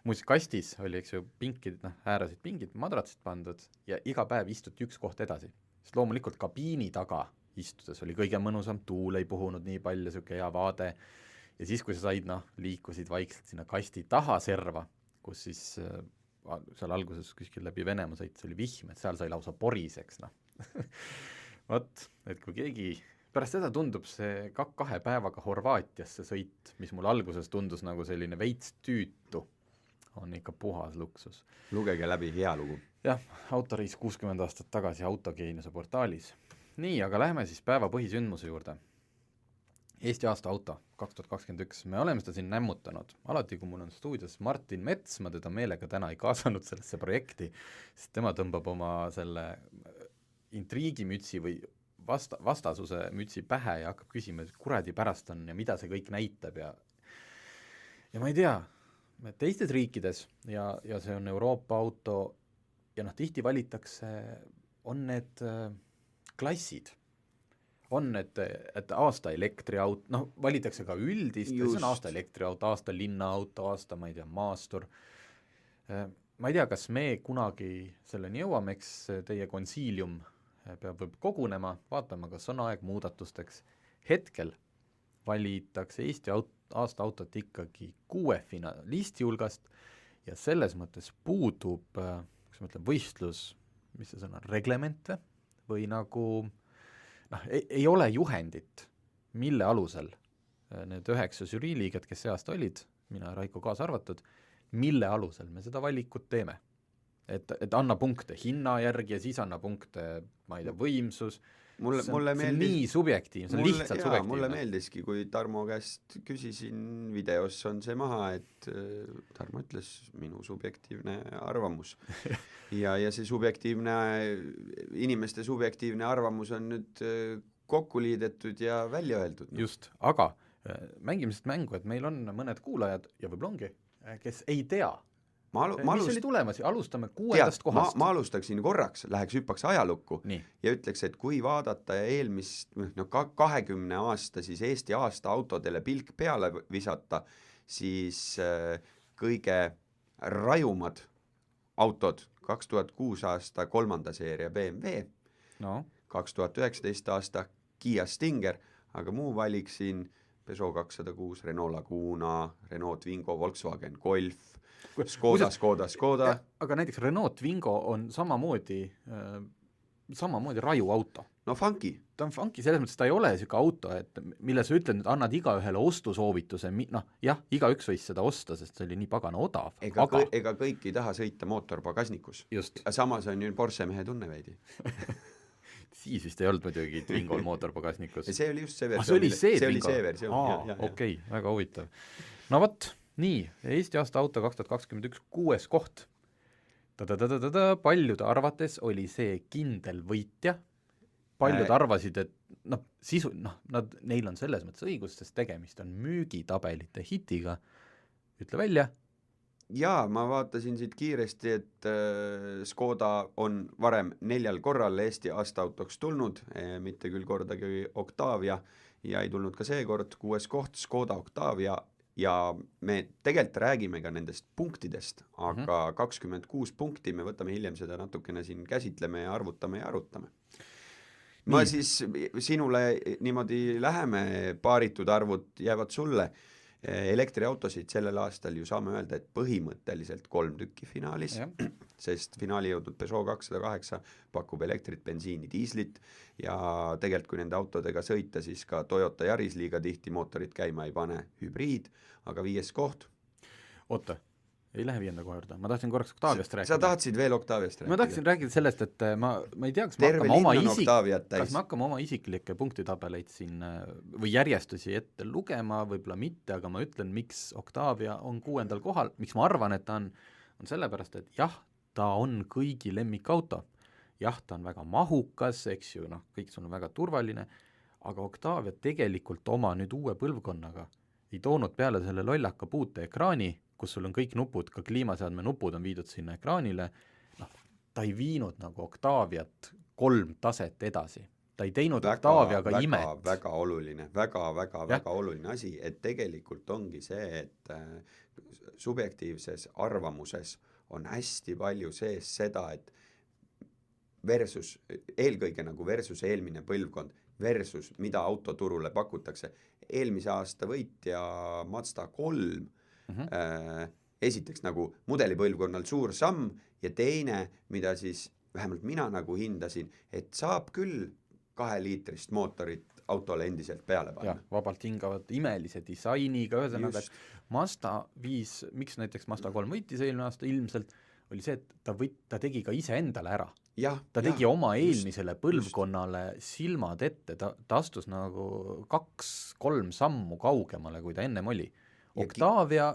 muuseas kastis oli, eks ju, pinkid, ääresid pingid, madratsid pandud ja iga päev istuti üks koht edasi. Sest loomulikult kabiini taga istudes oli kõige mõnusam, tuul ei puhunud nii palju, siuke hea vaade ja siis, kui sa said, liikusid vaikselt sinna kasti taha serva, kus siis seal alguses kuskil läbi Venemaa sõitis oli vihm, et seal sai lausa poriseks, Vot, et kui keegi, pärast seda tundub see 2 päevaga Horvaatiasse sõit, mis mul alguses tundus nagu selline veits tüütu, on ikka puhas luksus. Lugege läbi hea lugu. Jah, autoreis 60 aastat tagasi Autogeeniuse portaalis. Nii, aga läheme siis päeva põhisündmuse juurde. Eesti aasta auto 2021, me oleme seda siin nämmutanud. Alati, kui mul on stuudios Martin Mets, ma teda meelega täna ei kaasanud sellesse projekti, sest tema tõmbab oma selle intriigimütsi või vastasuse mütsi pähe ja hakkab küsima, et kuradi pärast on ja mida see kõik näitab ja ma ei tea, teistes riikides ja see on Euroopa auto ja tihti valitakse, on need klassid, on need, et aasta elektriauto, valitakse ka üldist, see on aasta elektriauto, aasta linnaauto, aasta, ma ei tea, maastur. Ma ei tea, kas me kunagi selleni jõuame, eks teie konsiilium peab kogunema, vaatame, kas on aeg muudatusteks. Hetkel valitakse Eesti aasta autot ikkagi 6 finalisti hulgast ja selles mõttes puudub, kas ma ütlen, võistlus, mis see sõna, reglemente või nagu ei ole juhendit, mille alusel need 9 žüriiliiget, kes see aasta olid, mina ja Raiko kaasa arvatud, mille alusel me seda valikut teeme. Et anna punkte hinna järgi ja siis anna punkte, ma ei tea, võimsus, mulle see on nii subjektiivne, see on lihtsalt subjektiivne. Mulle meeldiski, kui Tarmo käest küsisin, videos on see maha, et Tarmo ütles minu subjektiivne arvamus. ja see subjektiivne, inimeste subjektiivne arvamus on nüüd kokku liidetud ja välja öeldud. Just, aga mängime sest mängu, et meil on mõned kuulajad ja võib-olla ongi, kes ei tea, mis oli tulemas, alustame 6. kohast. Ma alustaksin korraks, läheks hüppaks ajalukku ja ütleks, et kui vaadata eelmist 20 aasta siis Eesti aasta autodele pilk peale visata, siis kõige rajumad autod 2006 aasta 3. seeria BMW, 2019 aasta Kia Stinger, aga muu valiksin Peugeot 206, Renault Laguna, Renault Twingo, Volkswagen Golf, Škoda. Aga näiteks Renault Twingo on samamoodi raju auto. No funky. Ta on funky, selles mõttes ta ei ole selline auto, et mille sa ütled, et annad igaühele ostusoovituse, jah, igaüks võis seda osta, sest see oli nii pagana odav. Ega kõik ei taha sõita mootorpagasnikus. Just. Samas on ju Porsche mehe tunne veidi. Siis vist ei olnud muidugi Twingol mootorpagasnikus. See oli just see versioon. See oli see versioon. Okei, väga huvitav. No võt, nii, Eesti aasta auto 2021 6. koht. Paljude arvates oli see kindel võitja. Paljud arvasid, et neil on selles mõttes õigus, sest tegemist on müügitabelite hitiga. Ütle välja. Jaa, ma vaatasin siit kiiresti, et Škoda on varem 4 korral Eesti aastaautoks tulnud, mitte küll kordagi Octavia ja ei tulnud ka seekord 6. koht Škoda Octavia ja me tegelikult räägime ka nendest punktidest, aga 26 punkti, me võtame hiljem seda natukene siin käsitleme ja arvutame. Ma siis sinule niimoodi läheme, paaritud arvud jäävad sulle. Elektriautosid sellel aastal ju saame öelda, et põhimõtteliselt 3 tükki finaalis, sest finaali jõudnud Peugeot 208 pakub elektrit, bensiini, diislit ja tegelikult kui nende autodega sõita, siis ka Toyota Yaris liiga tihti mootorit käima ei pane, hübriid, aga 5. koht. Oota, ei lähe 5. koha juurde, ma tahtsin korraks Octaviast rääkida. Sa tahtsid veel Octaviast rääkida? Ma tahtsin rääkida sellest, et ma ei tea, kas me hakkame oma isiklikke punktitabeleid siin või järjestusi ette lugema, võib-olla mitte, aga ma ütlen, miks Octavia on 6. kohal, miks ma arvan, et ta on sellepärast, et jah, ta on kõigi lemmikauto. Jah, ta on väga mahukas, eks ju, kõik sul on väga turvaline, aga Octavia tegelikult oma nüüd uue põlvkonnaga ei toonud peale selle lollaka puuteekraani, kus sul on kõik nupud, ka kliimaseadme nupud on viidud sinna ekraanile, ta ei viinud nagu Octaviat 3 taset edasi. ta ei teinud Octaviaga väga, imet. väga oluline, väga oluline asi, et tegelikult ongi see, et subjektiivses arvamuses on hästi palju sees seda, et eelkõige nagu versus eelmine põlvkond, versus mida autoturule pakutakse. Eelmise aasta võitja Mazda 3, esiteks nagu mudelipõlvkonnal suur samm ja teine, mida siis vähemalt mina nagu hindasin, et saab küll 2-liitrist mootorit autole endiselt peale panna. Vabalt hingavad imelise disainiga, ühesõnaga, et Mazda 5, miks näiteks Mazda 3 võitis eelmine aasta ilmselt, oli see, et ta tegi ka ise endale ära. Ta tegi oma eelmisele põlvkonnale silmad ette, ta astus nagu 2-3 sammu kaugemale, kui ta ennem oli. Octavia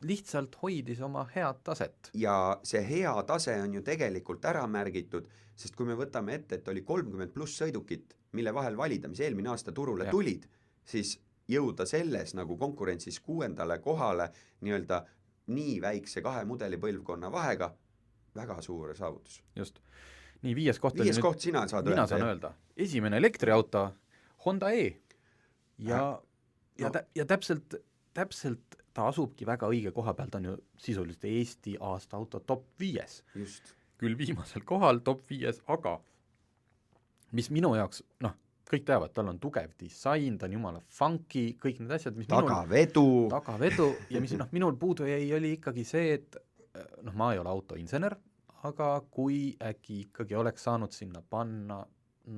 lihtsalt hoidis oma head taset. Ja see hea tase on ju tegelikult ära märgitud, sest kui me võtame ette, et oli 30 pluss sõidukit, mille vahel valida, mis eelmine aasta turule tulid, siis jõuda selles nagu konkurentsis 6. kohale nii-öelda nii väikse 2 mudelipõlvkonna vahega, väga suur saavutus. Just. Nii, 5. koht sina saad mina saan öelda. Esimene elektriauto, Honda E. Ja täpselt ta asubki väga õige koha peal, ta on ju sisuliselt Eesti aasta auto top 5. Just. Küll viimasel kohal top 5, aga mis minu jaoks, kõik teavad, tal on tugev disain, ta on jumala funky, kõik need asjad, mis tagavedu ja mis minul puudu jäi, oli ikkagi see, et ma ei ole autoinsener, aga kui äkki ikkagi oleks saanud sinna panna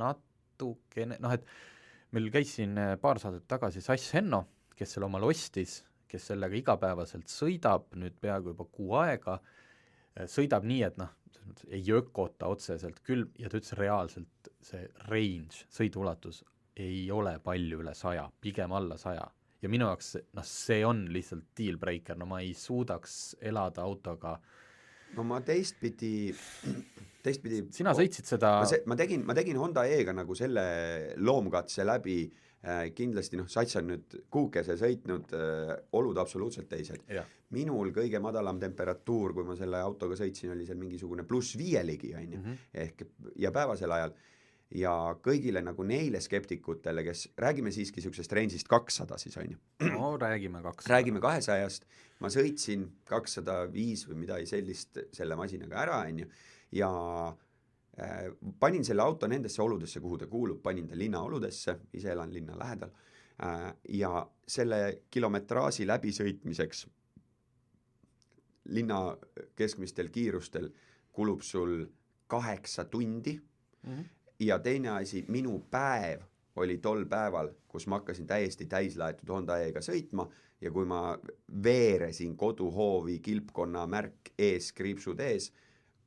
natukene, et meil käis siin paar saadet tagasi Sass Henno, kes selle omal ostis, kes sellega igapäevaselt sõidab, nüüd peaaegu juba 6 aega, sõidab nii, et ei ökota otseselt küll, ja ta ütles reaalselt see range, sõiduulatus ei ole palju üle 100, pigem alla 100. Ja minu jaoks see on lihtsalt dealbreaker, ma ei suudaks elada autoga. No ma teistpidi sina sõitsid seda ma tegin Honda E-ga nagu selle loomkatse läbi, kindlasti Sats on nüüd kuukese sõitnud, olud absoluutselt teised. Minul kõige madalam temperatuur, kui ma selle autoga sõitsin, oli seal mingisugune +5 ligi, ehk ja päevasel ajal. Ja kõigile nagu neile skeptikutele, kes räägime siiski sellisest range'ist 200 siis on ju. No räägime 200. Räägime 200-st, ma sõitsin 205 või midagi sellist selle masinaga ära on ju, ja panin selle auto nendesse oludesse, kuhu ta kuulub, panin ta linnaoludesse, ise elan linna lähedal, ja selle kilometraaži läbisõitmiseks linna keskmistel kiirustel kulub sul 8 tundi, ja teine asi, minu päev oli tol päeval, kus ma hakkasin täiesti täislaetud Honda E-ga sõitma ja kui ma veeresin koduhoovi kilpkonna märk ees, kriipsud ees,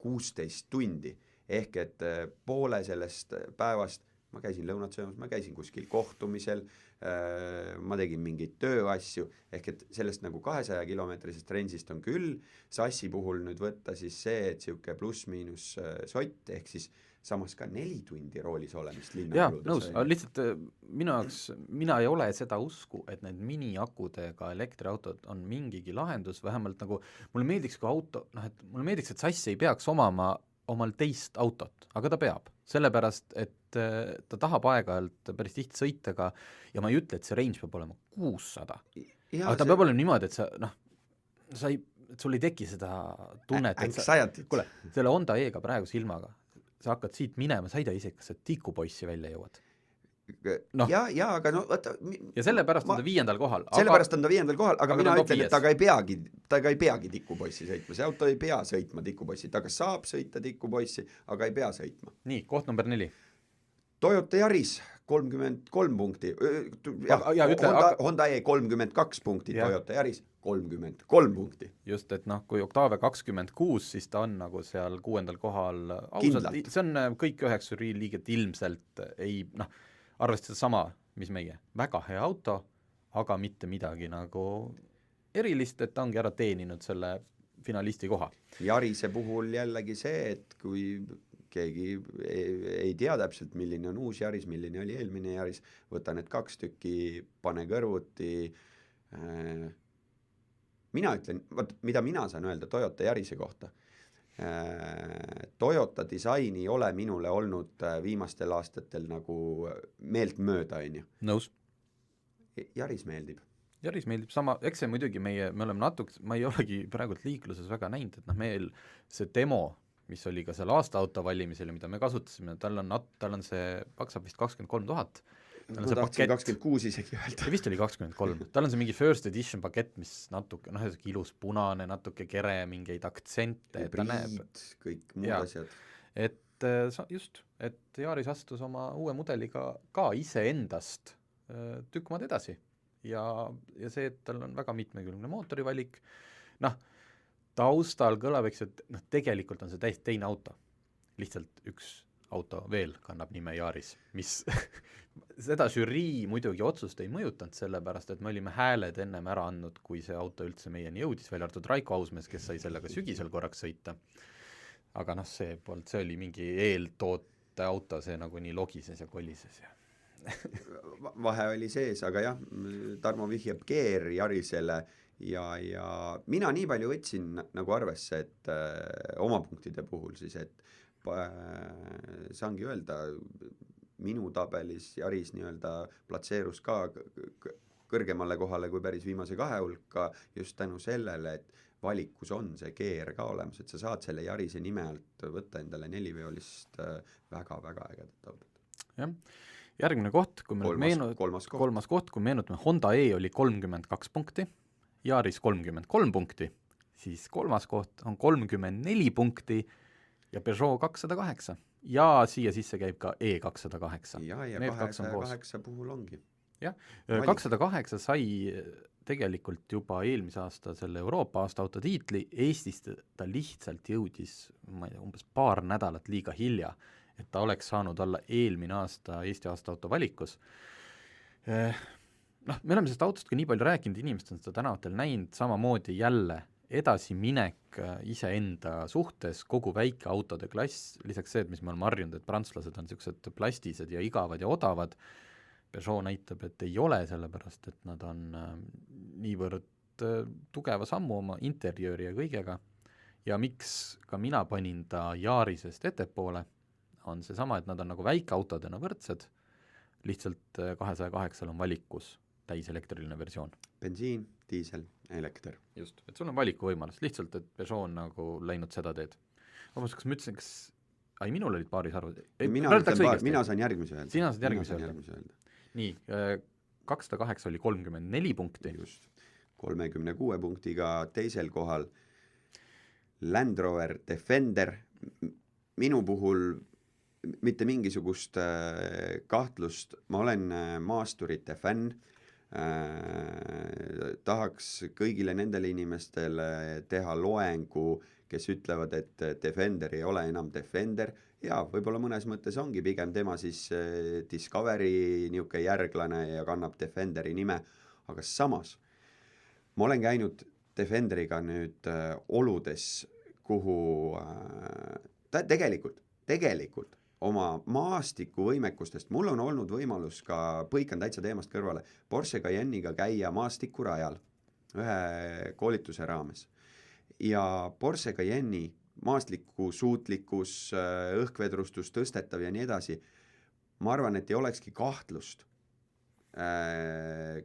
16 tundi. Ehk et poole sellest päevast ma käisin lõunat söömas, ma käisin kuskil kohtumisel, ma tegin mingeid tööasju, ehk et sellest nagu 200 kilomeetrisest range'ist on küll, Sassi puhul nüüd võtta siis see, et siuke pluss-miinus sott, ehk siis samas ka 4 tundi roolis olemist linna oludes. Nõus, lihtsalt minu jaoks, mina ei ole seda usku, et need miniakudega elektriautod on mingigi lahendus, vähemalt nagu mulle meeldiks, kui auto, et mulle meeldiks, et Sass ei peaks omama omal teist autot, aga ta peab, sellepärast, et ta tahab aeg-ajalt päris tihti sõitega ja ma ei ütle, et see range peab olema 600, aga ta peab olema niimoodi, et sul ei teki seda tunnet, kuule, selle Honda E-ga praegu silmaga, sa hakkad siit minema, sa ei tea isegi, kas sa tikupoissi välja jõuad. aga võta... Ja sellepärast on ta 5. kohal. Sellepärast on ta 5. kohal, aga mina ütlen, et ta ei peagi tikupoissi sõitma. See auto ei pea sõitma tikupoissi. Ta kas saab sõita tikupoissi, aga ei pea sõitma. Nii, koht number 4. Toyota Yaris 33 punkti. Honda E 32 punkti, Toyota Yaris 33 punkti. Just, et kui Octavia 26, siis ta on nagu seal 6. kohal ausalt. See on kõik 9 liiget ilmselt ei, arvestada sama, mis meie. Väga hea auto, aga mitte midagi nagu erilist, et ta ongi ära teeninud selle finalisti koha. Yarise puhul jällegi see, et kui keegi ei tea täpselt, milline on uus Yaris, milline oli eelmine Yaris, võta need 2 tükki, pane kõrvuti. Mina ütlen, mida mina saan öelda Toyota Yarise kohta. Toyota disain ei ole minule olnud viimastel aastatel nagu meeltmööda, on ju. Nõus. Yaris meeldib. Yaris meeldib sama, eks see muidugi me oleme natuke, ma ei olegi praegult liikluses väga näinud, et meil see demo, mis oli ka seal aastaauto valimisel ja mida me kasutasime, tal on see, maksab vist 23 000. Ma tahtsin 26 isegi öelda. Vist oli 23. Tal on see mingi first edition pakett, mis natuke, ilus punane, natuke kere, mingeid aktsente. Kõik muud asjad. Et just, et Yaris astus oma uue mudeliga ka iseendast tükk maad edasi. Ja see, et tal on väga mitmekülgne mootorivalik, taustal kõlab, eks, et tegelikult on see täiesti teine auto. Lihtsalt üks auto veel kannab nime Yaris, mis seda žürii muidugi otsust ei mõjutanud, sellepärast, et me olime hääled ennem ära andnud, kui see auto üldse meieni jõudis, välja arvatud Raiko Ausmees, kes sai sellega sügisel korraks sõita. Aga see oli mingi eeltoote auto, see nagu nii logises ja kolises. Vahe oli sees, aga jah, Tarmo vihjab Gear Yarisele ja mina nii palju võtsin nagu arvesse, et oma punktide puhul siis, et saangi öelda, minu tabelis Yaris nii-öelda platseerus ka kõrgemale kohale kui päris viimase 2 hulka just tänu sellele, et valikus on see Gear ka olemas, et sa saad selle Yarise nime alt võtta endale 4-veolist väga-väga ägedat autot. Jah, järgmine koht, kui kolmas koht, kui meenutame, Honda E oli 32 punkti, Yaris 33 punkti, siis kolmas koht on 34 punkti ja Peugeot 208. Ja siia sisse käib ka E208. Ja 208 puhul ongi. Jah, 208 sai tegelikult juba eelmise aasta selle Euroopa aastaauto tiitli, Eestis ta lihtsalt jõudis umbes paar nädalat liiga hilja, et ta oleks saanud olla eelmine aasta Eesti aastaauto valikus. Me oleme sellest autost ka nii palju rääkinud, inimesed on seda tänavatel näinud, samamoodi jälle edasiminek iseenda suhtes, kogu väike autode klass, lisaks see, et mis me oleme harjunud, et prantslased on niisugused plastised ja igavad ja odavad, Peugeot näitab, et ei ole, sellepärast, et nad on niivõrd tugeva sammu oma interjööri ja kõigega ja miks ka mina panin ta Yarisest ettepoole, on see sama, et nad on nagu väikeautodena võrdsed, lihtsalt 208 on valikus täiselektriline versioon. Bensiin, diisel, elekter. Just, et sul on valiku võimalus, lihtsalt, et Peugeot on nagu läinud seda teed. Vabandust, kas ma ütlesin, minul olid paaris arvud. Mina saan järgmise öelda. Sina saad järgmise öelda. Nii, 208 oli 34 punkti. Just, 36 punktiga teisel kohal Land Rover Defender. Minu puhul mitte mingisugust kahtlust, ma olen maasturite fänn, tahaks kõigile nendele inimestele teha loengu, kes ütlevad, et Defender ei ole enam Defender, ja võib-olla mõnes mõttes ongi pigem tema siis Discovery niuke järglane ja kannab Defenderi nime, aga samas ma olen käinud Defenderiga nüüd oludes, kuhu tegelikult oma maastikuvõimekustest, mul on olnud võimalus ka, põikan täitsa teemast kõrvale, Porsche Cayenne'iga käia maastikurajal ühe koolituse raames. Ja Porsche Cayenne'i maastliku suutlikkus, õhkvedrustus, tõstetav ja nii edasi, ma arvan, et ei olekski kahtlust,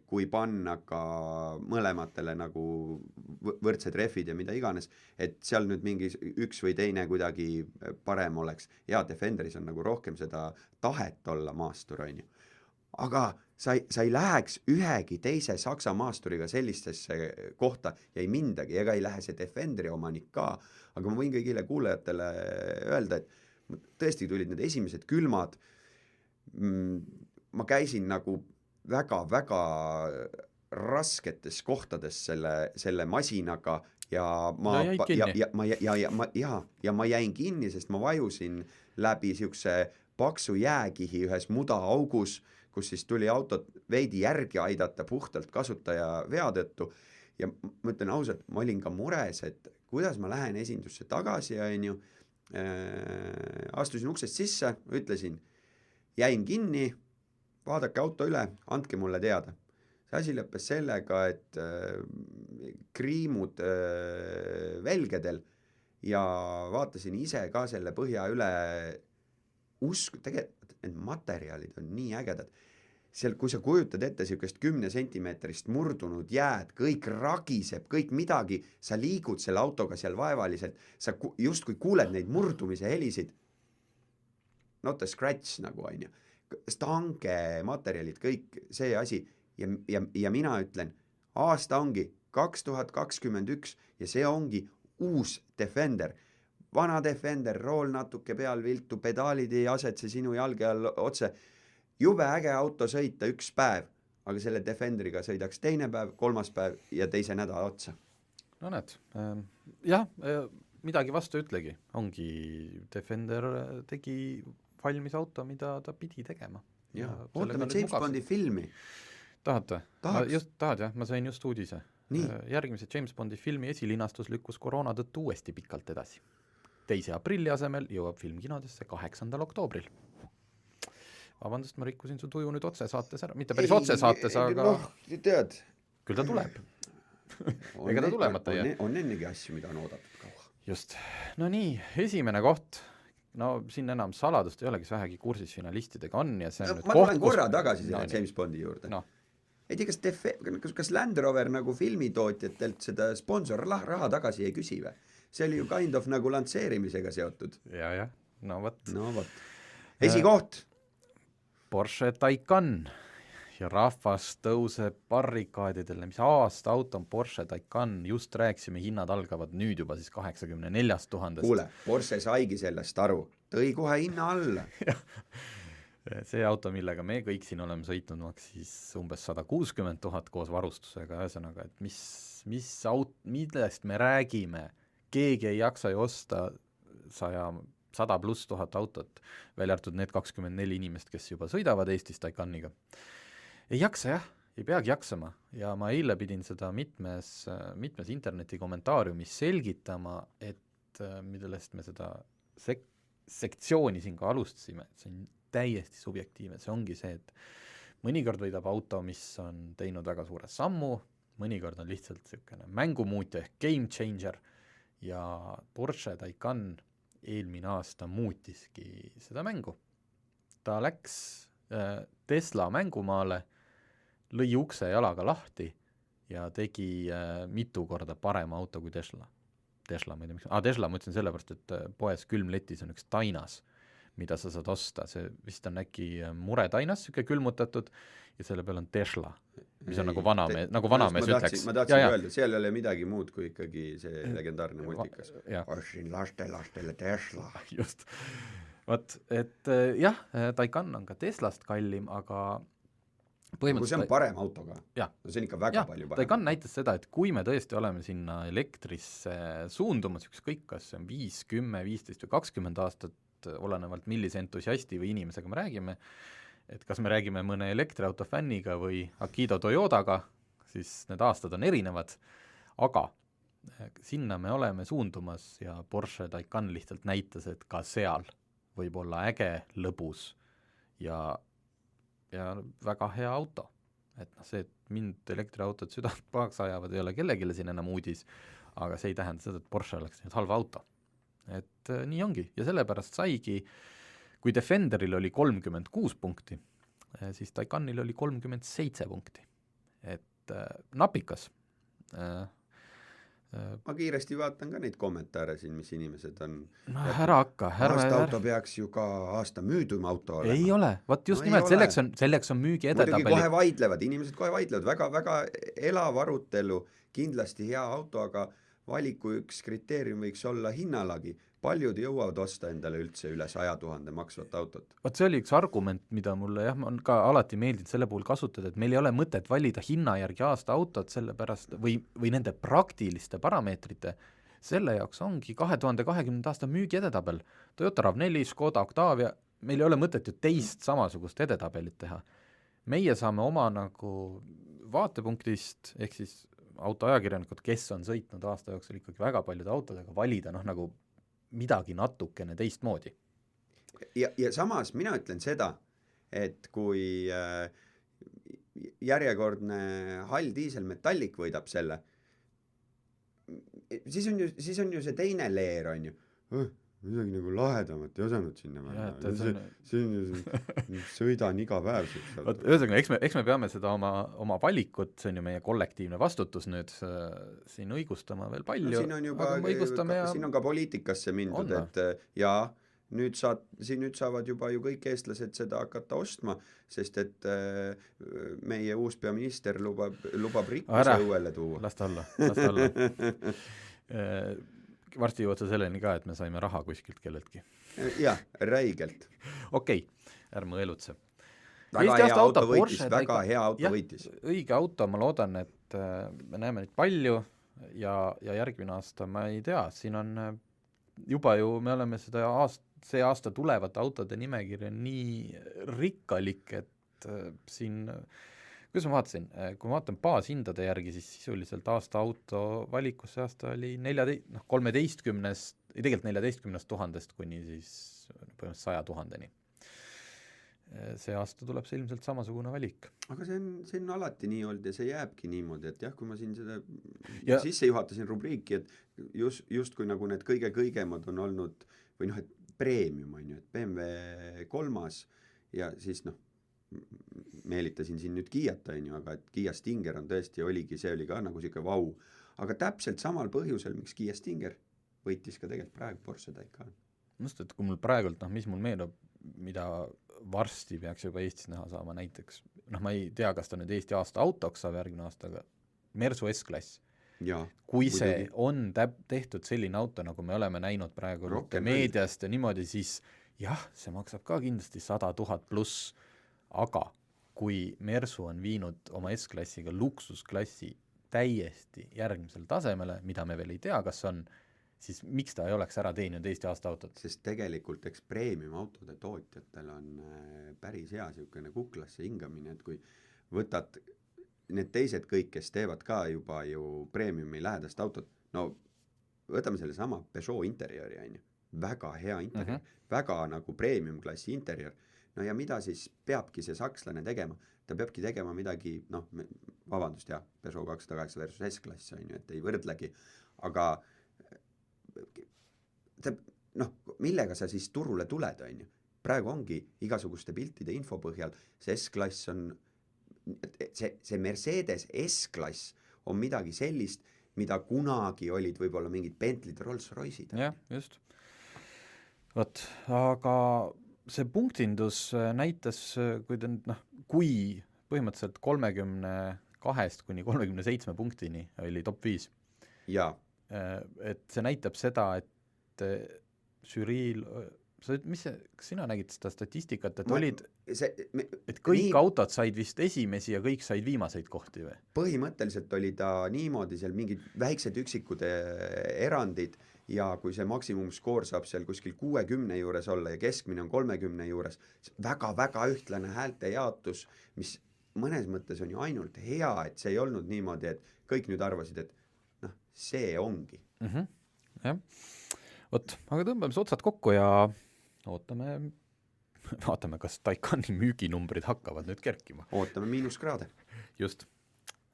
kui panna ka mõlematele nagu võrdsed rehvid ja mida iganes, et seal nüüd mingi üks või teine kuidagi parem oleks. Ja Defenderis on nagu rohkem seda tahet olla maastur, on ju. Aga sa ei läheks ühegi teise Saksa maasturiga sellistesse kohta ja ei mindagi, ega ei lähe see Defenderi omanik ka, aga ma võin kõigile kuulajatele öelda, et tõesti tulid need esimesed külmad, ma käisin nagu väga-väga rasketes kohtades selle masinaga ja ma jäin kinni, sest ma vajusin läbi siukse paksu jääkihi ühes mudaaugus, kus siis tuli autot veidi järgi aidata puhtalt kasutaja vea tõttu ja ma ütlen ausalt, ma olin ka mures, et kuidas ma lähen esindusse tagasi, on ju, astusin uksest sisse, ütlesin, jäin kinni, vaadake auto üle, andke mulle teada. See asi lõppes sellega, et kriimud velgedel ja vaatasin ise ka selle põhja üle, tegelikult need materjalid on nii ägedad. Seal, kui sa kujutad ette siukest 10 sentimeetrist murdunud jääd, kõik ragiseb, kõik midagi, sa liigud selle autoga seal vaevaliselt, sa justkui kuuled neid murdumise helisid, not a scratch nagu on ju, stange, materjalid, kõik see asi ja mina ütlen, aasta ongi 2021 ja see ongi uus Defender. Vana Defender, rool natuke peal viltu, pedaalid ei asetse sinu jalge all otse. Jube äge auto sõita üks päev, aga selle Defenderiga sõidaks teine päev, kolmas päev ja teise nädala otsa. No näed, jah, midagi vastu ütlegi. Ongi Defender tegi valmis auto, mida ta pidi tegema. Ja ootame James Bondi filmi. Tahate? Tahad jah, ma sain just uudise. Nii. Järgmise James Bondi filmi esilinastus lükkus koroona tõttu uuesti pikalt edasi. 2. aprilli asemel jõuab film kinodesse 8. oktoobril. Vabandust, ma rikkusin su tuju nüüd otsesaates ära. Mitte päris otsesaates, aga... Noh, tead. Küll ta tuleb. Ega ta tulemata jää. On ennegi asju, mida on oodatud kaua. Just. No nii, esimene koht. No siin enam saladust ei ole, kes vähegi kursis finalistidega on. Ja see on ma tulen korra tagasi selle James Bondi juurde. No. Ei tea, kas Land Rover nagu filmitootjatelt seda sponsorraha tagasi ei küsi või? See oli ju kind of nagu lantseerimisega seotud. Ja, no võt. No võt. Esikoht. Porsche Taycan. Ja rahvas tõuseb barrikaadidele. Mis aasta auto on Porsche Taycan? Just rääksime, hinnad algavad nüüd juba siis 84 000. Kuule, Porsche saigi sellest aru. Tõi kohe hinna alla. See auto, millega me kõik siin oleme sõitnud, maksis umbes 160 000 koos varustusega. Ühesõnaga, et millest me räägime? Keegi ei jaksa ju osta 100 pluss 1000 autot, välja arvatud need 24 inimest, kes juba sõidavad Eestis Taycaniga. Ei jaksa jah, ei peagi jaksama ja ma eile pidin seda mitmes interneti kommentaariumis selgitama, et millest me seda sektsiooni siin ka alustasime, see on täiesti subjektiivne, see ongi see, et mõnikord võidab auto, mis on teinud väga suure sammu, mõnikord on lihtsalt selline mängumuutja ehk game changer ja Porsche Taycan eelmine aasta muutiski seda mängu. Ta läks Tesla mängumaale, lõi ukse jalaga lahti ja tegi mitu korda parema auto kui Tesla. Tesla, ma ei tea, miks. Tesla ma ütlesin sellepärast, et poes külmletis on üks Tainas, mida sa saad osta. See vist on äkki Mure-Tainas süke külmutatud ja selle peal on Tesla, mis on nagu vanamees ütleks. Ma tahtsin öelda, seal ei ole midagi muud kui ikkagi see legendaarne multikas. Ostin lastele Tesla. Just. Võt, et jah, Taycan on ka Teslast kallim, aga põhimõtteliselt... See on parem auto ka. No see on ikka väga palju parem. Taycan näitas seda, et kui me tõesti oleme sinna elektrisse suundumas, ükskõik kas see on 5, 10, 15 või 20 aastat, olenevalt millise entusiasti või inimesega me räägime, et kas me räägime mõne elektriauto fänniga või Akido Toyotaga, siis need aastad on erinevad, aga sinna me oleme suundumas ja Porsche Taycan lihtsalt näitas, et ka seal võib olla äge, lõbus ja väga hea auto. Et see, et mind elektriautod südant pahaks ajavad, ei ole kellegile siin enam uudis, aga see ei tähenda seda, et Porsche oleks nüüd halva auto. Et nii ongi ja sellepärast saigi, kui Defenderil oli 36 punkti, siis Taycanil oli 37 punkti. Et napikas. Ma kiiresti vaatan ka neid kommentaare siin, mis inimesed on. No ära hakka. Auto peaks ju ka aasta müüdum auto olema. Ei ole, võt just nimelt, selleks on müügi edetabeli. Muidugi kohe vaidlevad, inimesed kohe vaidlevad, väga elav arutelu, kindlasti hea auto, aga valiku üks kriteerium võiks olla hinnalagi. Paljud jõuavad osta endale üldse üle 100 000 maksvat autot. Võt see oli üks argument, mida mulle on ka alati meeldinud selle puhul kasutada, et meil ei ole mõtet valida hinna järgi aasta autot sellepärast või nende praktiliste parameetrite. Selle jaoks ongi 2020 aasta müügi edetabel. Toyota RAV4, Škoda Octavia, meil ei ole mõtet ju teist samasugust edetabelit teha. Meie saame oma nagu vaatepunktist, ehk siis autoajakirjanikud, kes on sõitnud aasta jooksul ikkagi väga paljude autodega valida, nagu midagi natukene teistmoodi. Ja samas mina ütlen seda, et kui järjekordne hall diisel metallik võidab selle, siis on ju see teine leer, on ju. Midagi nagu lahedamat ei osanud sinna panna. Sõidan iga päev. Ühesõnaga, eks me peame seda oma valikut, see on ju meie kollektiivne vastutus nüüd siin õigustama veel palju. No, siin on ka poliitikasse mindud, et jaa, nüüd saavad juba ju kõik eestlased seda hakata ostma, sest et meie uus peaminister lubab rikkuse õuele tuua. Last alla. Varsti jõuad sa selleni ka, et me saime raha kuskilt kelleltki. Jah, räigelt. Okei, ärme elutse. Väga hea auto võitis. Õige auto, ma loodan, et me näeme neid palju ja järgmine aasta, ma ei tea, siin on juba ju, me oleme see aasta tulevate autode nimekirja nii rikkalik, et siin kuidas ma vaatasin, kui ma vaatan baashindade järgi, siis sisuliselt aasta auto valikus see aasta oli 13 000 kuni siis põhimõtteliselt 100 000-ni. See aasta tuleb see ilmselt samasugune valik. Aga see on alati nii olnud ja see jääbki niimoodi, et jah, kui ma siin seda sisse juhatasin rubriiki, et just kui nagu need kõige-kõigemad on olnud, või et premium on ju, et BMW 3 ja siis meelitasin siin nüüd Kiat, aga et Kia Stinger on tõesti, see oli ka nagu siuke vau. Aga täpselt samal põhjusel, miks Kia Stinger võitis ka tegelikult praegu Porsche Taycan. Just, et kui mul praegult, mis mul meenub, mida varsti peaks juba Eestis näha saama näiteks, ma ei tea, kas ta nüüd Eesti aasta autoks saab järgmine aasta, aga Mersu S-klass. Kui see on tehtud selline auto, nagu me oleme näinud praegu meediast ja niimoodi, siis jah, see maksab ka kindlasti 100 000 pluss, aga kui Mersu on viinud oma S-klassiga luksusklassi täiesti järgmisel tasemele, mida me veel ei tea, kas on, siis miks ta ei oleks ära teeninud Eesti aasta autot? Sest tegelikult premium autode tootjatel on päris hea siukene kuklasse hingamine, et kui võtad need teised kõik, kes teevad ka juba ju premiumi lähedast autot, no võtame selle sama Peugeot interjööri, väga hea interjöör, väga nagu premium klassi interjöör. No ja mida siis peabki see sakslane tegema? Ta peabki tegema midagi, vabandust, Peugeot 208 versus S-klass, et ei võrdlegi, aga millega sa siis turule tuled, Praegu ongi igasuguste piltide info põhjal, see S-klass on, see Mercedes S-klass on midagi sellist, mida kunagi olid võib-olla mingid Bentley'd, Rolls-Royce'id. Jah, just. Aga see punktindus näitas, kui põhimõtteliselt 32 kuni 37 punktini oli top 5. Ja. Et see näitab seda, et žüriil, kas sina nägid seda statistikat, et kõik autod said vist esimesi ja kõik said viimaseid kohti või? Põhimõtteliselt oli ta niimoodi seal mingid väiksed üksikud erandid, ja kui see maksimumskoor saab seal kuskil 60 juures olla ja keskmine on 30 juures, väga-väga ühtlane häälte jaotus, mis mõnes mõttes on ju ainult hea, et see ei olnud niimoodi, et kõik nüüd arvasid, et see ongi. Jah. Aga tõmbame see otsad kokku ja vaatame, kas Taycani müüginumbrid hakkavad nüüd kerkima. Ootame -kraade. Just.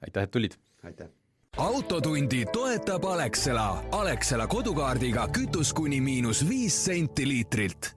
Aitäh, et tulid. Aitäh. Autotundi toetab Alexela. Alexela kodukaardiga kütus kuni -5 senti liitrilt.